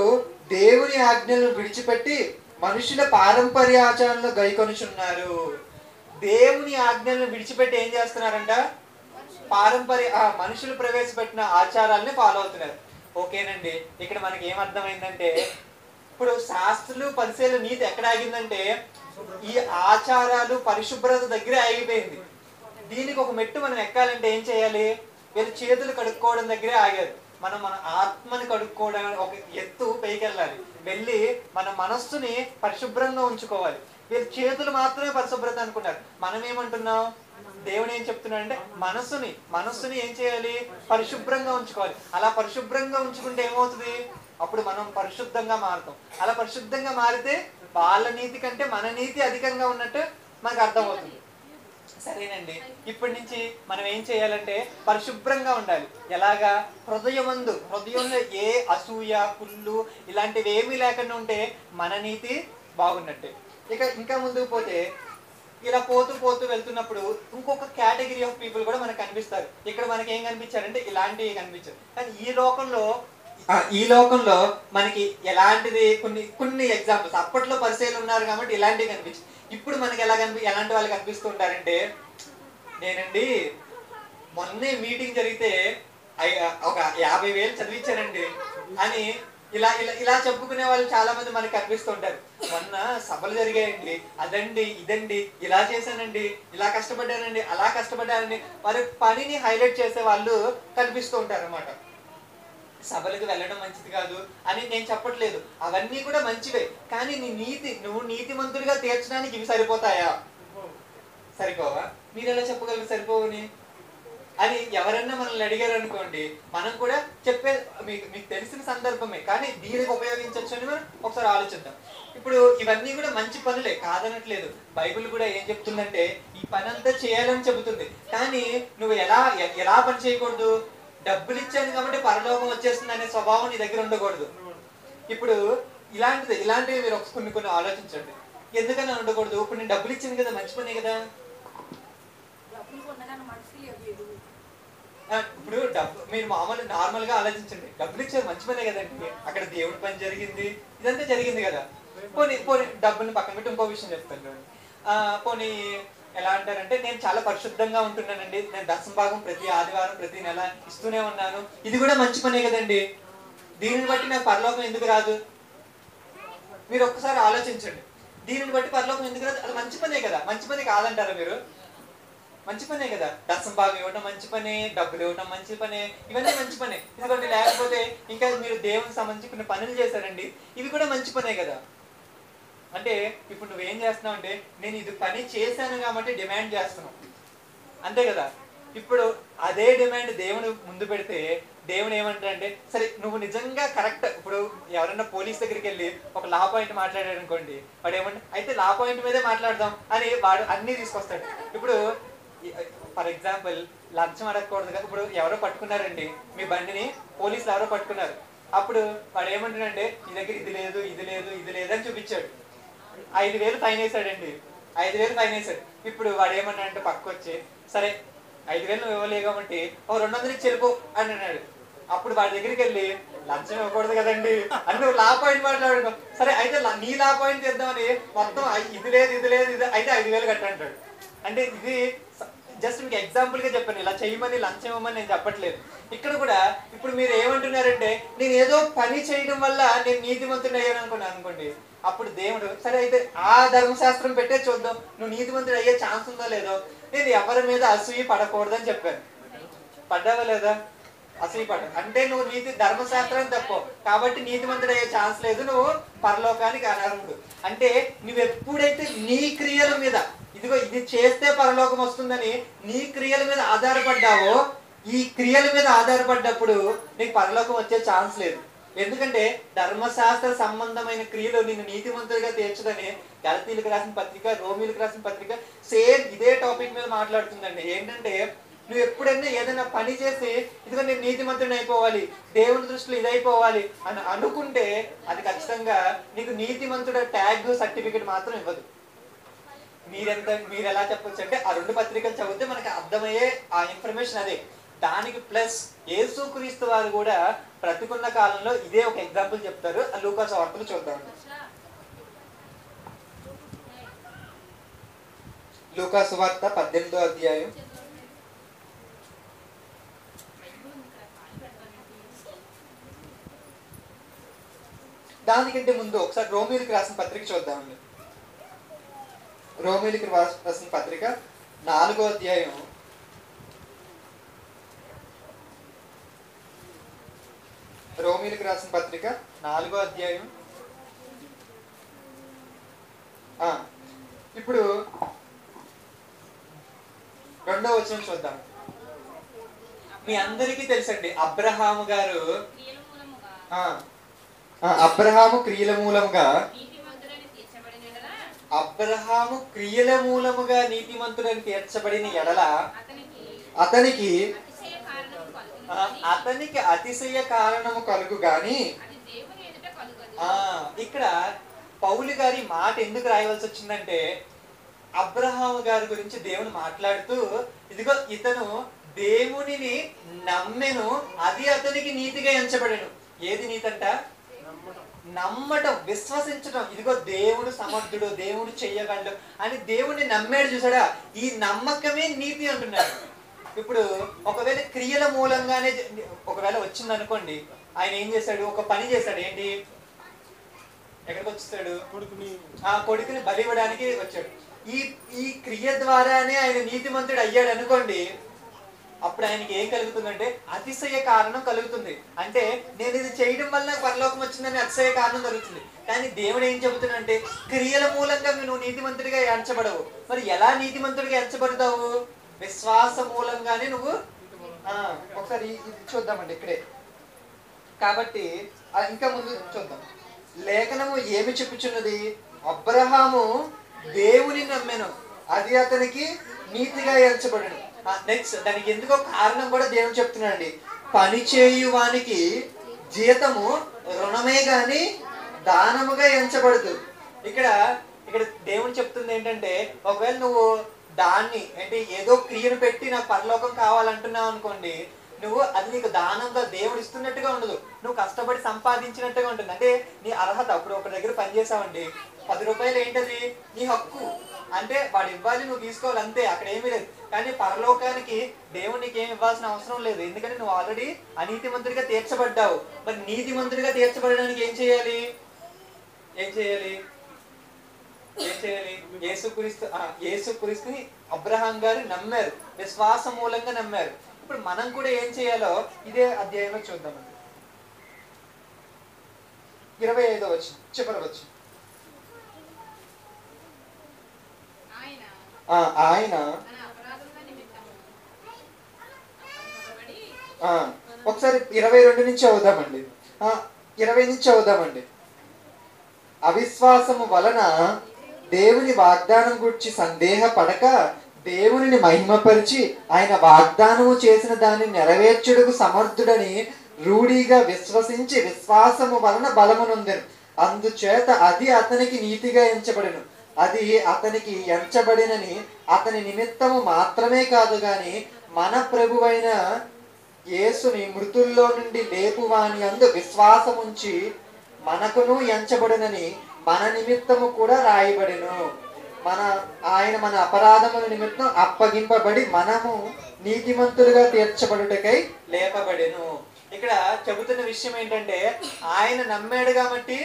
దేవుని ఆజ్ఞలను విడిచిపెట్టి మనుషుల పారంపర్య ఆచారాలను గైకొనుచున్నారు. దేవుని ఆజ్ఞలను విడిచిపెట్టి ఏం చేస్తున్నారంట? మనుషులు ప్రవేశపెట్టిన ఆచారాలని ఫాలో అవుతున్నారు. ఓకేనండి, ఇక్కడ మనకి ఏమర్థమైందంటే, ఇప్పుడు శాస్త్రులు పరిశీలన నీతి ఎక్కడ ఆగిందంటే ఈ ఆచారాలు పరిశుభ్రత దగ్గరే ఆగిపోయింది. దీనికి ఒక మెట్టు మనం ఎక్కాలంటే ఏం చేయాలి? వీళ్ళు చేతులు కడుక్కోవడం దగ్గరే ఆగారు. మనం మన ఆత్మని కడుక్కోవడం ఒక ఎత్తు పైకి వెళ్ళి మన మనస్సుని పరిశుభ్రంగా ఉంచుకోవాలి. వీళ్ళు చేతులు మాత్రమే పరిశుభ్రత అనుకున్నారు. మనం ఏమంటున్నాం? దేవుడు ఏం చెప్తున్నాడు అంటే మనస్సుని ఏం చేయాలి? పరిశుభ్రంగా ఉంచుకోవాలి. అలా పరిశుభ్రంగా ఉంచుకుంటే ఏమవుతుంది? అప్పుడు మనం పరిశుద్ధంగా మారుతాం. అలా పరిశుద్ధంగా మారితే వాళ్ళ నీతి కంటే మన నీతి అధికంగా ఉన్నట్టు మనకు అర్థమవుతుంది. సరేనండి, ఇప్పటి నుంచి మనం ఏం చేయాలంటే పరిశుభ్రంగా ఉండాలి. ఎలాగా? హృదయంలో ఏ అసూయ, కుళ్ళు ఇలాంటివి ఏమీ లేకుండా ఉంటే మన నీతి బాగున్నట్టే. ఇంకా ముందుకు పోతే ఇలా పోతూ వెళ్తున్నప్పుడు ఇంకొక కేటగిరీ ఆఫ్ పీపుల్ కూడా మనకు కనిపిస్తారు. ఇక్కడ మనకి ఏం కనిపించారంటే ఇలాంటివి కనిపించారు. కానీ ఈ లోకంలో మనకి ఎలాంటిది కొన్ని ఎగ్జాంపుల్స్ అప్పట్లో పరిచయాలు ఉన్నారు కాబట్టి ఇలాంటివి కనిపించాయి. ఇప్పుడు మనకి ఎలాంటి వాళ్ళు కనిపిస్తూ ఉంటారంటే, నేనండి మొన్నే మీటింగ్ జరిగితే ఒక 50,000 చదివించానండి అని ఇలా చెప్పుకునే వాళ్ళు చాలా మంది మనకి కనిపిస్తూ ఉంటారు. మొన్న సభలు జరిగాయండి, అదండి ఇదండి, ఇలా చేశానండి, ఇలా కష్టపడ్డానండి, అలా కష్టపడ్డానండి, వారి పనిని హైలైట్ చేసే వాళ్ళు కనిపిస్తూ ఉంటారు అన్నమాట. సభలకు వెళ్ళడం మంచిది కాదు అని నేను చెప్పట్లేదు, అవన్నీ కూడా మంచివే. కానీ నువ్వు నీతిమంతుడిగా తీర్చడానికి ఇవి సరిపోతాయా? సరిపోవా? మీరు ఎలా చెప్పగలరు సరిపోవని అని? ఎవరన్నా మనల్ని అడిగారు అనుకోండి, మనం కూడా మీకు తెలిసిన సందర్భమే, కానీ దీనికి ఉపయోగించవచ్చు అని మనం ఒకసారి ఆలోచిద్దాం. ఇప్పుడు ఇవన్నీ కూడా మంచి పనులే, కాదనట్లేదు. బైబిల్ కూడా ఏం చెప్తుందంటే ఈ పని అంతా చేయాలని చెబుతుంది. కానీ నువ్వు ఎలా పని చేయకూడదు? డబ్బులు ఇచ్చాను కాబట్టి పరలోకం వచ్చేస్తుంది అనే స్వభావం నీ దగ్గర ఉండకూడదు. ఇప్పుడు ఇలాంటివి మీరు కొన్ని ఆలోచించండి. ఎందుకని ఉండకూడదు? ఇప్పుడు నేను డబ్బులు ఇచ్చాను కదా, మంచి పనే కదా. ఇప్పుడు మీరు నార్మల్ గా ఆలోచించండి, డబ్బులు ఇచ్చారు మంచి పనే కదండి, అక్కడ దేవుడి పని జరిగింది, ఇదంతా జరిగింది కదా. పోనీ డబ్బుల్ని పక్కన పెట్టి ఇంకో విషయం చెప్తాను. పోనీ ఎలా అంటారంటే, నేను చాలా పరిశుద్ధంగా ఉంటున్నానండి, నేను దశంభాగం ప్రతి ఆదివారం ప్రతి నెల ఇస్తూనే ఉన్నాను, ఇది కూడా మంచి పనే కదండి. దీనిని బట్టి నాకు పరలోకం ఎందుకు రాదు? మీరు ఒక్కసారి ఆలోచించండి. దీనిని బట్టి పరలోకం ఎందుకు రాదు? అది మంచి పనే కదా. మంచి పని కాదంటారా మీరు? మంచి పనే కదా. దశంభాగం ఇవ్వడం మంచి పనే, డబ్బులు ఇవ్వడం మంచి పనే, ఇవన్నీ మంచి పనే. ఎందుకంటే లేకపోతే ఇంకా మీరు దేవునికి సంబంధించి కొన్ని పనులు చేశారండి, ఇవి కూడా మంచి పనే కదా. అంటే ఇప్పుడు నువ్వేం చేస్తున్నావు అంటే, నేను ఇది పని చేశాను కాబట్టి డిమాండ్ చేస్తున్నావు, అంతే కదా. ఇప్పుడు అదే డిమాండ్ దేవుని ముందు పెడితే దేవుడు ఏమంటాడంటే, సరే నువ్వు నిజంగా కరెక్ట్. ఇప్పుడు ఎవరైనా పోలీస్ దగ్గరికి వెళ్ళి ఒక లా పాయింట్ మాట్లాడాడు అనుకోండి, వాడు ఏమంటే అయితే లా పాయింట్ మీదే మాట్లాడదాం అని వాడు అన్నీ తీసుకొస్తాడు. ఇప్పుడు ఫర్ ఎగ్జాంపుల్ లంచం అడగకూడదు కదా. ఇప్పుడు ఎవరో పట్టుకున్నారండి మీ బండిని, పోలీసులు ఎవరో పట్టుకున్నారు. అప్పుడు వాడు ఏమంటాడంటే, నీ దగ్గర ఇది లేదు ఇది లేదు ఇది లేదని చూపించాడు. 5,000 ఫైన్ వేసాడండి, 5,000 ఫైన్ వేసాడు. ఇప్పుడు వాడు ఏమన్నాడంటే పక్కకు వచ్చి, సరే 5,000 నువ్వు ఇవ్వలేవు కాబట్టి 200 ఇచ్చి వెళ్ళిపో అని అన్నాడు. అప్పుడు వాడి దగ్గరికి వెళ్ళి, లంచం ఇవ్వకూడదు కదండి అని నువ్వు లా పాయింట్ మాట్లాడుకో. సరే అయితే నీ లా పాయింట్ చేద్దామని మొత్తం ఇది లేదు ఇది లేదు ఇది అయితే 5,000 కట్టంటాడు. అంటే ఇది జస్ట్ మీకు ఎగ్జాంపుల్ గా చెప్పాను, ఇలా చేయమని లంచం ఇవ్వమని నేను చెప్పట్లేదు. ఇక్కడ కూడా ఇప్పుడు మీరు ఏమంటున్నారంటే నేను ఏదో పని చేయడం వల్ల నేను నీతిమంతుడు అయ్యాను అనుకోండి, అప్పుడు దేవుడు సరే అయితే ఆ ధర్మశాస్త్రం పెట్టే చూద్దాం, నువ్వు నీతిమంతుడు అయ్యే ఛాన్స్ ఉందో లేదో. నేను ఎవరి మీద అసూయ పడకూడదని చెప్పాను, పడ్డావా లేదా? అసూయ పడ్డ అంటే నువ్వు నీతి ధర్మశాస్త్రం తప్పు కాబట్టి నీతిమంతుడు అయ్యే ఛాన్స్ లేదు, నువ్వు పరలోకానికి అనర్హుడు. అంటే నువ్వు ఎప్పుడైతే నీ క్రియల మీద ఇదిగో ఇది చేస్తే పరలోకం వస్తుందని నీ క్రియల మీద ఆధారపడ్డావో, ఈ క్రియల మీద ఆధారపడ్డప్పుడు నీకు పరలోకం వచ్చే ఛాన్స్ లేదు. ఎందుకంటే ధర్మశాస్త్ర సంబంధమైన క్రియలు నిన్ను నీతిమంతుడిగా తీర్చదని గలతీలకు రాసిన పత్రిక, రోమీలకు రాసిన పత్రిక సేమ్ ఇదే టాపిక్ మీద మాట్లాడుతుందండి. ఏంటంటే నువ్వు ఎప్పుడైనా ఏదైనా పని చేసి ఇదిగో నేను నీతిమంతుడిని అయిపోవాలి, దేవుని దృష్టిలో ఇదైపోవాలి అని అనుకుంటే అది ఖచ్చితంగా నీకు నీతిమంతుడ ట్యాగ్ సర్టిఫికెట్ మాత్రం ఇవ్వదు. మీరు ఎలా చెప్పొచ్చు అంటే ఆ 2 పత్రికలు చదివితే మనకి అర్థమయ్యే ఆ ఇన్ఫర్మేషన్ అదే. దానికి ప్లస్ యేసుక్రీస్తు వారు కూడా బ్రతికున్న కాలంలో ఇదే ఒక ఎగ్జాంపుల్ చెప్తారు. లూకా సువార్తలు చూద్దాం. లూకా సువార్త 18వ అధ్యాయం. దానికంటే ముందు ఒకసారి రోమీలకు రాసిన పత్రిక చూద్దామండి. రోమీలకు రాసిన పత్రిక 4వ అధ్యాయం. రోమీలకు రాసిన పత్రిక 4వ అధ్యాయం. ఇప్పుడు 2వ వచనం చూద్దాం. మీ అందరికీ తెలుసండి అబ్రహాము గారు అబ్రహాము క్రియల మూలముగా నీతిమంతుడని తీర్చబడిన ఎడల అతనికి అతిశయ కారణము కలుగు గాని. ఇక్కడ పౌలు గారి మాట ఎందుకు రాయవలసి వచ్చిందంటే అబ్రహాము గారి గురించి దేవుని మాట్లాడుతూ ఇదిగో ఇతను దేవునిని నమ్మెను, అది అతనికి నీతిగా ఎంచబడెను. ఏది నీతంట? నమ్మటం, విశ్వసించడం. ఇదిగో దేవుడు సమర్థుడు, దేవుడు చెయ్యగలడు అని దేవుడిని నమ్మాడు చూసాడా, ఈ నమ్మకమే నీతి అంటున్నాడు. ఇప్పుడు ఒకవేళ క్రియల మూలంగానే ఒకవేళ వచ్చింది అనుకోండి, ఆయన ఏం చేశాడు? ఒక పని చేశాడు. ఏంటి? ఎక్కడికి వచ్చేసాడు? కొడుకుని బలి ఇవ్వడానికి వచ్చాడు. ఈ క్రియ ద్వారానే ఆయన నీతిమంతుడు అయ్యాడు అనుకోండి, అప్పుడు ఆయనకి ఏం కలుగుతుందంటే అతిశయ కారణం కలుగుతుంది. అంటే నేను ఇది చేయడం వల్ల పరలోకం వచ్చిందని అతిశయ కారణం కలుగుతుంది. కానీ దేవుడు ఏం చెబుతున్నాడంటే క్రియల మూలంగా నువ్వు నీతిమంతుడిగా ఎంచబడవు. మరి ఎలా నీతిమంతుడిగా ఎంచబడతావు? విశ్వాస మూలంగానే నువ్వు. ఒకసారి ఇది చూద్దామండి ఇక్కడే. కాబట్టి ఇంకా ముందు చూద్దాం. లేఖనము ఏమి చెప్పుచున్నది? అబ్రహాము దేవుని నమ్మెను, అది అతనికి నీతిగా ఎంచబడెను. నెక్స్ట్ దానికి ఎందుకో కారణం కూడా దేవుడు చెప్తున్నాడండి. పని చేయువానికి జీతము రుణమే గాని దానముగా ఎంచబడదు. ఇక్కడ దేవుడు చెప్తుంది ఏంటంటే ఒకవేళ నువ్వు దాన్ని అంటే ఏదో క్రియను పెట్టి నాకు పరలోకం కావాలంటున్నావు అనుకోండి, నువ్వు అది నీకు దానంగా దేవుడు ఇస్తున్నట్టుగా ఉండదు, నువ్వు కష్టపడి సంపాదించినట్టుగా ఉంటుంది. అంటే నీ అర్హత. అప్పుడు ఒక దగ్గర పని చేసావండి, 10 రూపాయలు ఏంటది? నీ హక్కు. అంటే వాడు ఇవ్వాలి, నువ్వు తీసుకోవాలి, అంతే. అక్కడ ఏమీ లేదు. కానీ పరలోకానికి దేవుడు నీకు ఏమి ఇవ్వాల్సిన అవసరం లేదు, ఎందుకంటే నువ్వు ఆల్రెడీ అనీతిమంతుడిగా తీర్చబడ్డావు. మరి నీతిమంతుడిగా తీర్చబడడానికి ఏం చేయాలి? యేసుక్రీస్తుని అబ్రహాం గారు నమ్మారు, విశ్వాస మూలంగా నమ్మారు. ఇప్పుడు మనం కూడా ఏం చేయాలో ఇదే అధ్యాయంలో చూద్దామండి. 25వ వచనం చివరి వచనం. ఆయన ఒకసారి 22 నుంచి చదువుదామండి. 20 నుంచి చదువుదామండి. అవిశ్వాసము వలన దేవుని వాగ్దానం గురించి సందేహపడక దేవునిని మహిమపరిచి ఆయన వాగ్దానము చేసిన దాన్ని నెరవేర్చుటకు సమర్థుడని రూఢిగా విశ్వసించి విశ్వాసము వలన బలమునొందెను. అందుచేత అది అతనికి నీతిగా ఎంచబడెను. అది అతనికి ఎంచబడినని అతని నిమిత్తము మాత్రమే కాదు గాని మన ప్రభువైన యేసుని మృతుల్లో నుండి లేపువాని యందు విశ్వాసముంచి మనకును ఎంచబడినని మన నిమిత్తము కూడా రాయబడెను. మన ఆయన మన అపరాధముల నిమిత్తం అప్పగింపబడి మనము నీతిమంతులుగా తీర్చబడుటకై లేపబడెను. ఇక్కడ చెబుతున్న విషయం ఏంటంటే ఆయన నమ్మాడు కాబట్టి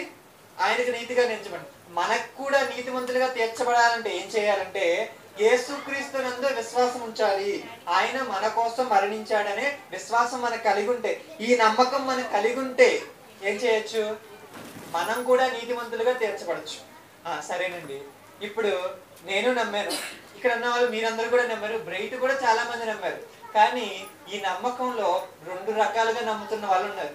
ఆయనకు నీతిగా నిలిచబడి, మనకు కూడా నీతిమంతులుగా తీర్చబడాలంటే ఏం చేయాలంటే యేసుక్రీస్తునందు విశ్వాసం ఉంచాలి. ఆయన మన కోసం మరణించాడనే విశ్వాసం మనకు కలిగి ఉంటే, ఈ నమ్మకం మనకు కలిగి ఉంటే ఏం చేయొచ్చు, మనం కూడా నీతిమంతులుగా తీర్చబడచ్చు. సరేనండి, ఇప్పుడు నేను నమ్మాను, ఇక్కడ ఉన్న వాళ్ళు మీరందరూ కూడా నమ్మారు, బ్రైట్ కూడా చాలా మంది నమ్మారు. కానీ ఈ నమ్మకంలో 2 రకాలుగా నమ్ముతున్న వాళ్ళు ఉన్నారు.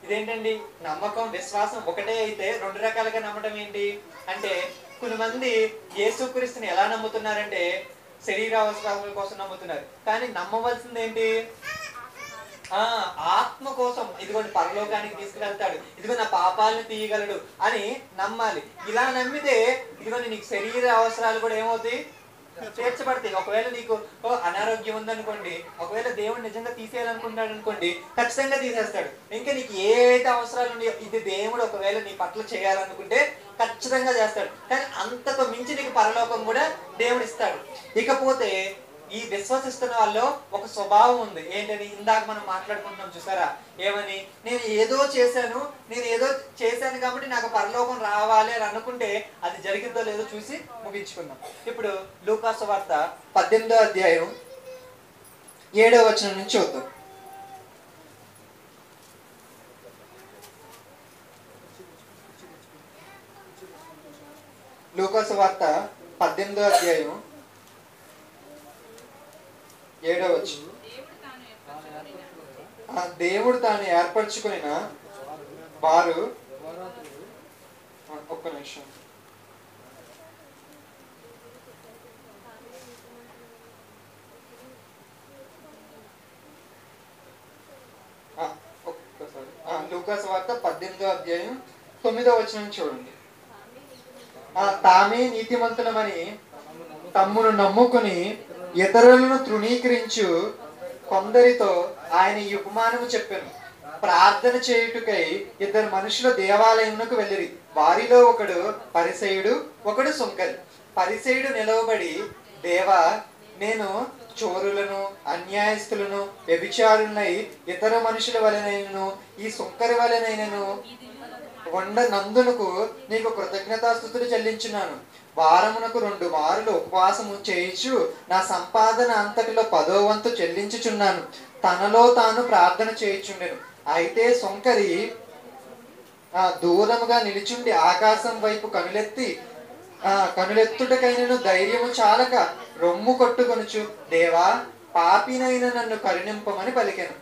ఇదేంటండి, నమ్మకం విశ్వాసం ఒకటే అయితే 2 రకాలుగా నమ్మటం ఏంటి అంటే, కొంతమంది యేసుక్రీస్తుని ఎలా నమ్ముతున్నారంటే శరీర అవసరాల కోసం నమ్ముతున్నారు. కానీ నమ్మవలసింది ఏంటి, ఆత్మ కోసం. ఇదిగోండి పరలోకానికి తీసుకువెళ్తాడు, ఇదిగో నా పాపాలను తీయగలడు అని నమ్మాలి. ఇలా నమ్మితే ఇదిగోండి నీకు శరీర అవసరాలు కూడా ఏమవుతాయి, తీర్చబడతాయి. ఒకవేళ నీకు అనారోగ్యం ఉందనుకోండి, ఒకవేళ దేవుడు నిజంగా తీసేయాలనుకుంటాడు అనుకోండి, ఖచ్చితంగా తీసేస్తాడు. ఇంకా నీకు ఏదైతే అవసరాలు ఉన్నాయో ఇది దేవుడు ఒకవేళ నీ పట్ల చేయాలనుకుంటే ఖచ్చితంగా చేస్తాడు. కానీ అంతకు మించి నీకు పరలోకం కూడా దేవుడు ఇస్తాడు. ఇకపోతే ఈ విశ్వసిస్తున్న వాళ్ళు ఒక స్వభావం ఉంది. ఏంటని ఇందాక మనం మాట్లాడుకుంటున్నాం చూసారా, ఏమని, నేను ఏదో చేశాను కాబట్టి నాకు పరలోకం రావాలి అని అనుకుంటే అది జరిగిందో లేదో చూసి ముగించుకుందాం. ఇప్పుడు లూకా సువార్త 18వ అధ్యాయం 7వ వచనం నుంచి చూద్దాం. లూకా సువార్త 18వ అధ్యాయం 7వ వచనం. దేవుడు తాను ఏర్పరచుకున్న వారు, ఒక్క నిమిషం, లూకా సువార్త 18వ అధ్యాయం 9వ వచనం చూడండి. తామే నీతిమంతులమని తమ్మును నమ్ముకుని ఇతరులను తృణీకరించు కొందరితో ఆయన ఈ ఉపమానము చెప్పాను. ప్రార్థన చేయుటకై 2 మనుషులు దేవాలయమునకు వెళ్ళిరి. వారిలో ఒకడు పరిసయుడు, ఒకడు సుంకరి. పరిసయుడు నిలవబడి, దేవా, నేను చోరులను, అన్యాయస్తులను, వ్యభిచారులనై ఇతర మనుషుల వలెనైనను ఈ సుంకరి వలెనైనను నందునకు నీకు కృతజ్ఞతాస్తుతులు చెల్లించున్నాను. వారమునకు 2 మారులు ఉపవాసము చేయించు నా సంపాదన అంతటిలో 10వ వంతు చెల్లించుచున్నాను. తనలో తాను ప్రార్థన చేయుచుండెను. అయితే సుంకరి దూరముగా నిలిచుండి ఆకాశం వైపు కనులెత్తుటకైనను ధైర్యము చాలక రొమ్ము కొట్టుకొనుచు, దేవా, పాపినైన నన్ను కరుణింపమని పలికాను.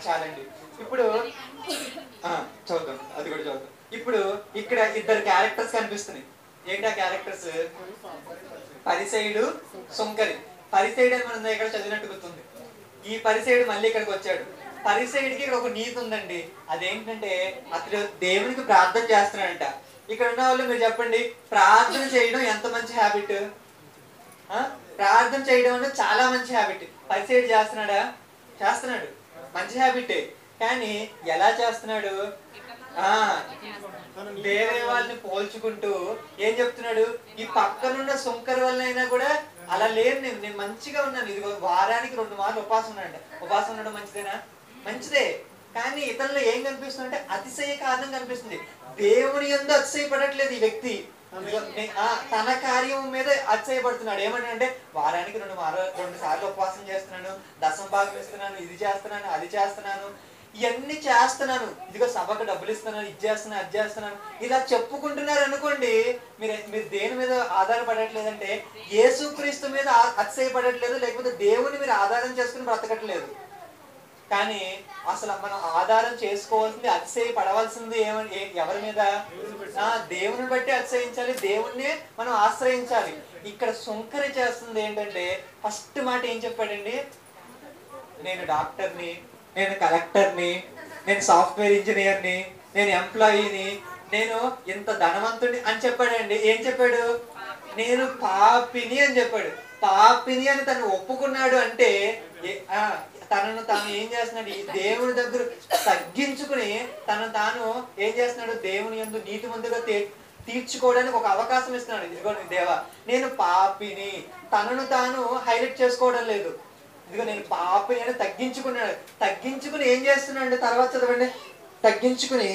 చాలండి. ఇప్పుడు చదువుతాం, అది కూడా చదువుతాం. ఇప్పుడు ఇక్కడ 2 క్యారెక్టర్స్ కనిపిస్తున్నాయి. ఏంటి ఆ క్యారెక్టర్స్? పరిసయుడు, సుంకరి. పరిసయుడు అని మనం ఇక్కడ చదివినట్టు గుర్తుంది. ఈ పరిసయుడు మళ్ళీ ఇక్కడికి వచ్చాడు. పరిసయుడికి ఇక్కడ ఒక నీతి ఉందండి. అదేంటంటే అతడు దేవునికి ప్రార్థన చేస్తున్నాడంట. ఇక్కడ ఉన్న వాళ్ళు మీరు చెప్పండి, ప్రార్థన చేయడం ఎంత మంచి హ్యాబిట్? ప్రార్థన చేయడం అంటే చాలా మంచి హ్యాబిట్. పరిసయుడు చేస్తున్నాడా? చేస్తున్నాడు, మంచి హ్యాబిటే. కానీ ఎలా చేస్తున్నాడు? వేరే వాళ్ళని పోల్చుకుంటూ ఏం చెప్తున్నాడు, ఈ పక్కనున్న సుంకర్ వల్ల అయినా కూడా అలా లేదు, నేను మంచిగా ఉన్నాను, ఇదిగో వారానికి 2 మార్లు ఉపవాసం ఉన్నాడు. ఉపవాసం ఉండడం మంచిదేనా? మంచిదే. కానీ ఇతరులు ఏం కనిపిస్తుందంటే అతిశయ కారణం కనిపిస్తుంది. దేవుని యందు అతిశయపడట్లేదు ఈ వ్యక్తి, తన కార్యం మీద అతిశయపడుతున్నాడు. ఏమంటే వారానికి 2 సార్లు ఉపవాసం చేస్తున్నాను, దశమ భాగం ఇస్తున్నాను, ఇది చేస్తున్నాను, అది చేస్తున్నాను, ఇవన్నీ చేస్తున్నాను, ఇదిగో సభకు డబ్బులు ఇస్తున్నాను, ఇది చేస్తున్నాను, అది చేస్తున్నాను, ఇలా చెప్పుకుంటున్నారు అనుకోండి. మీరు దేని మీద ఆధారపడట్లేదంటే యేసుక్రీస్తు మీద అతిశయపడట్లేదు, లేకపోతే దేవుని మీరు ఆధారం చేసుకుని బ్రతకట్లేదు. కానీ అసలు మనం ఆధారం చేసుకోవాల్సింది, అతిశయపడవలసింది ఎవరి మీద? దేవుని బట్టి అతిశయించాలి, దేవుణ్ణి మనం ఆశ్రయించాలి. ఇక్కడ సుంకరి చేస్తుంది ఏంటంటే ఫస్ట్ మాట ఏం చెప్పాడండి, నేను డాక్టర్ని, నేను కలెక్టర్ని, నేను సాఫ్ట్వేర్ ఇంజనీర్ని, నేను ఎంప్లాయీని, నేను ఇంత ధనవంతుని అని చెప్పాడండి. ఏం చెప్పాడు? నేను పాపిని అని చెప్పాడు. పాపిని అని తను ఒప్పుకున్నాడు అంటే తనను తాను ఏం చేస్తున్నాడు, దేవుని దగ్గర తగ్గించుకుని తను తాను ఏం చేస్తున్నాడు, దేవుని యందు నీతిమంతుగా తీర్చుకోవడానికి ఒక అవకాశం ఇస్తున్నాడు. ఇదిగో దేవా నేను పాపిని, తనను తాను హైలైట్ చేసుకోవడం లేదు. ఇదిగో నేను పాపిని అని తగ్గించుకున్నాడు. తగ్గించుకుని ఏం చేస్తున్నాడు తర్వాత చదవండి. తగ్గించుకుని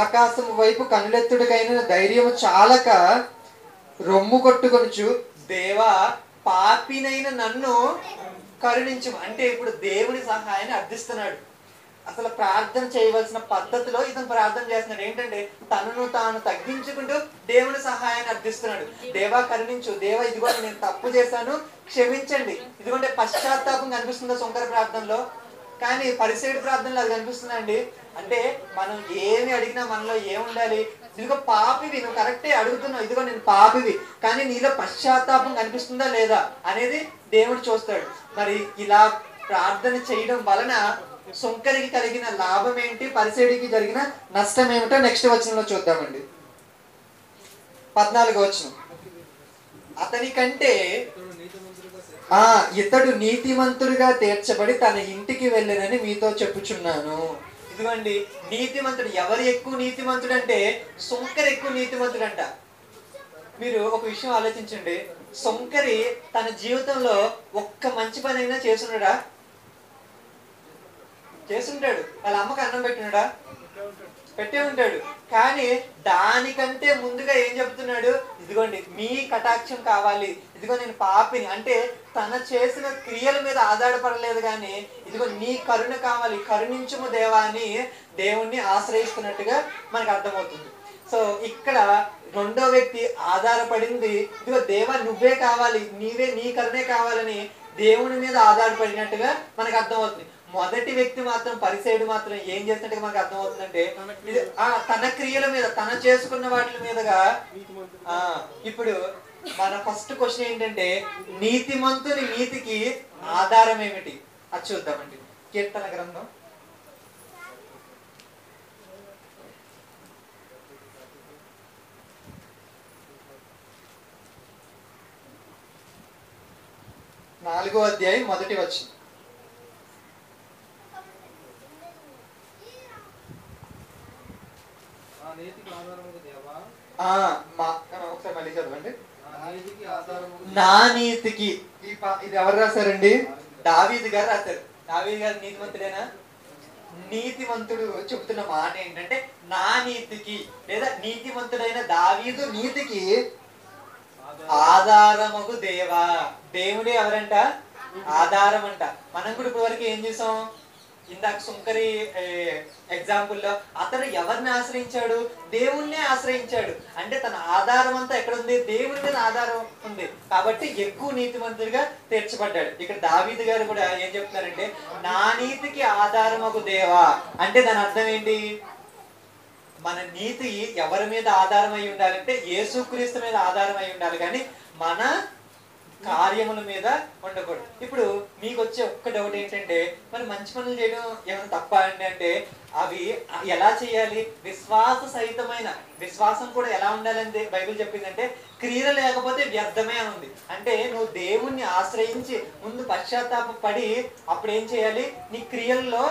ఆకాశం వైపు కనులెత్తుడికైన ధైర్యము చాలక రొమ్ము కొట్టుకొనుచు దేవా పాపినైన నన్ను కరుణించు. అంటే ఇప్పుడు దేవుని సహాయాన్ని అర్థిస్తున్నాడు. అసలు ప్రార్థన చేయవలసిన పద్ధతిలో ఇతను ప్రార్థన చేస్తున్నాడు. ఏంటంటే తనను తాను తగ్గించుకుంటూ దేవుని సహాయాన్ని అర్థిస్తున్నాడు. దేవా కరుణించు, దేవా ఇదిగో నేను తప్పు చేశాను క్షమించండి. ఇదిగోంటే పశ్చాత్తాపం కనిపిస్తుందా శంకర ప్రార్థనలో? కానీ పరిసేడు ప్రార్థనలో అది కనిపిస్తుందా అండి? అంటే మనం ఏమి అడిగినా మనలో ఏముండాలి? ఇదిగో పాపివి, నువ్వు కరెక్టే అడుగుతున్నావు, ఇదిగో నేను పాపివి, కానీ నీలో పశ్చాత్తాపం కనిపిస్తుందా లేదా అనేది దేవుడు చూస్తాడు. మరి ఇలా ప్రార్థన చేయడం వలన శంకరికి కలిగిన లాభం ఏంటి, పరిసేడికి జరిగిన నష్టం ఏమిటో నెక్స్ట్ వచనంలో చూద్దామండి. 14వ వచనం. అతని కంటే ఇతడు నీతిమంతుడిగా తీర్చబడి తన ఇంటికి వెళ్ళనని మీతో చెప్పుచున్నాను. ఇదిగోండి నీతిమంతుడు. ఎవరు ఎక్కువ నీతిమంతుడు అంటే శంకర్ ఎక్కువ నీతిమంతుడు అంట. మీరు ఒక విషయం ఆలోచించండి. శంకరి తన జీవితంలో ఒక్క మంచి పని అయినా చేసున్నాడా? చేసుంటాడు. వాళ్ళ అమ్మకి అన్నం పెట్టినాడా? పెట్టే ఉంటాడు. కానీ దానికంటే ముందుగా ఏం చెప్తున్నాడు? ఇదిగోండి మీ కటాక్షం కావాలి, ఇదిగో నేను పాపిని, అంటే తన చేసిన క్రియల మీద ఆధారపడలేదు కానీ ఇదిగో నీ కరుణ కావాలి, కరుణించుము దేవా అని దేవుణ్ణి ఆశ్రయిస్తున్నట్టుగా మనకు అర్థమవుతుంది. సో ఇక్కడ రెండో వ్యక్తి ఆధారపడింది ఇదిగో దేవా నువ్వే కావాలి, నీవే, నీ కరుణే కావాలని దేవుని మీద ఆధారపడినట్టుగా మనకు అర్థమవుతుంది. మొదటి వ్యక్తి మాత్రం పరిసేయుడు మాత్రం ఏం చేసినట్టుగా మనకు అర్థమవుతుందంటే తన క్రియల మీద, తన చేసుకున్న వాటి మీదగా. ఇప్పుడు మన ఫస్ట్ క్వశ్చన్ ఏంటంటే నీతిమంతుని నీతికి ఆధారం ఏమిటి అది చూద్దామండి. కీర్తన గ్రంథం 4వ అధ్యాయం 1వ వచనం. ఒకసారి మళ్ళీ చదవండి. నా నీతికి. ఇది ఎవరు రాశారండి? దావీదు గారు రాశారు. దావీదు గారు నీతిమంతుడేనా? నీతిమంతుడు చెబుతున్న మాట ఏంటంటే నా నీతికి, లేదా నీతిమంతుడైన దావీదు నీతికి ఆధారముకు దేవా. దేవుడే ఎవరంట? ఆధారం అంట. మనం కూడా ఇప్పటి వరకు ఏం చేసాం? ఇందాక శంకరి ఎగ్జాంపుల్లో అతను ఎవరిని ఆశ్రయించాడు? దేవుణ్ణే ఆశ్రయించాడు. అంటే తన ఆధారం అంతా ఎక్కడ ఉంది? దేవుని మీద ఆధారం ఉంది. కాబట్టి ఎక్కువ నీతిమంతుడిగా తీర్చబడ్డాడు. ఇక్కడ దావీదు గారు కూడా ఏం చెప్తున్నారంటే నా నీతికి ఆధారమగు దేవా. అంటే దాని అర్థం ఏంటి? మన నీతి ఎవరి మీద ఆధారం అయి ఉండాలంటే యేసుక్రీస్తు మీద ఆధారం అయి ఉండాలి, కానీ మన కార్యముల మీద ఉండకూడదు. ఇప్పుడు మీకు వచ్చే ఒక్క డౌట్ ఏంటంటే మరి మంచి పనులు చేయడం ఏమైనా తప్ప అండి అంటే అవి ఎలా చేయాలి? విశ్వాస సహితమైన విశ్వాసం కూడా ఎలా ఉండాలని బైబిల్ చెప్పిందంటే క్రియలు లేకపోతే వ్యర్థమే అని ఉంది. అంటే నువ్వు దేవుణ్ణి ఆశ్రయించి ముందు పశ్చాత్తాప పడి అప్పుడు ఏం చేయాలి? నీ క్రియల్లో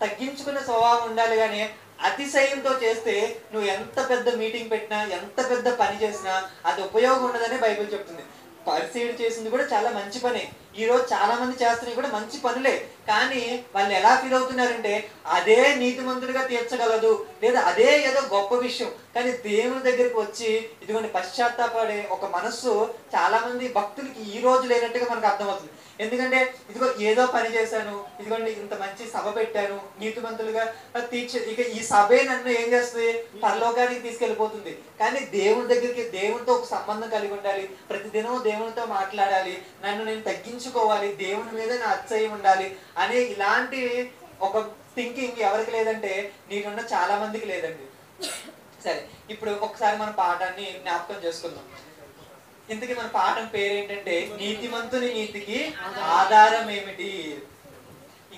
తగ్గించుకునే స్వభావం ఉండాలి, కానీ అతిశయంతో చేస్తే నువ్వు ఎంత పెద్ద మీటింగ్ పెట్టినా, ఎంత పెద్ద పని చేసినా అది ఉపయోగం ఉండదని బైబిల్ చెప్తుంది. పరిసేయుడు చేసింది కూడా చాలా మంచి పనే. ఈ రోజు చాలా మంది చేస్తున్నవి కూడా మంచి పనులే, కానీ వాళ్ళు ఎలా ఫీల్ అవుతున్నారంటే అదే నీతిమంతుడిగా తీర్చగలదు, లేదా అదే ఏదో గొప్ప విషయం. కానీ దేవుని దగ్గరికి వచ్చి ఇదిగోండి పశ్చాత్తాపడే ఒక మనస్సు చాలా మంది భక్తులకి ఈ రోజు లేనట్టుగా మనకు అర్థమవుతుంది. ఎందుకంటే ఇదిగో ఏదో పని చేశాను, ఇదిగోండి ఇంత మంచి సభ పెట్టాను, నీతిమంతులుగా ఇక ఈ సభే నన్ను ఏం చేస్తుంది? పరలోకానికి తీసుకెళ్ళిపోతుంది. కానీ దేవుని దగ్గరికి, దేవునితో ఒక సంబంధం కలిగి ఉండాలి, ప్రతిదినం దేవునితో మాట్లాడాలి, నన్ను నేను తగ్గించుకోవాలి, దేవుని మీద నా అత్సయం ఉండాలి అనే ఇలాంటి ఒక థింకింగ్ ఎవరికి లేదంటే నీకున్న చాలా మందికి లేదండి. సరే, ఇప్పుడు ఒకసారి మన పాఠాన్ని జ్ఞాపకం చేసుకుందాం. ఇంతకీ మన పాఠం పేరేంటంటే నీతిమంతుని నీతికి ఆధారం ఏమిటి?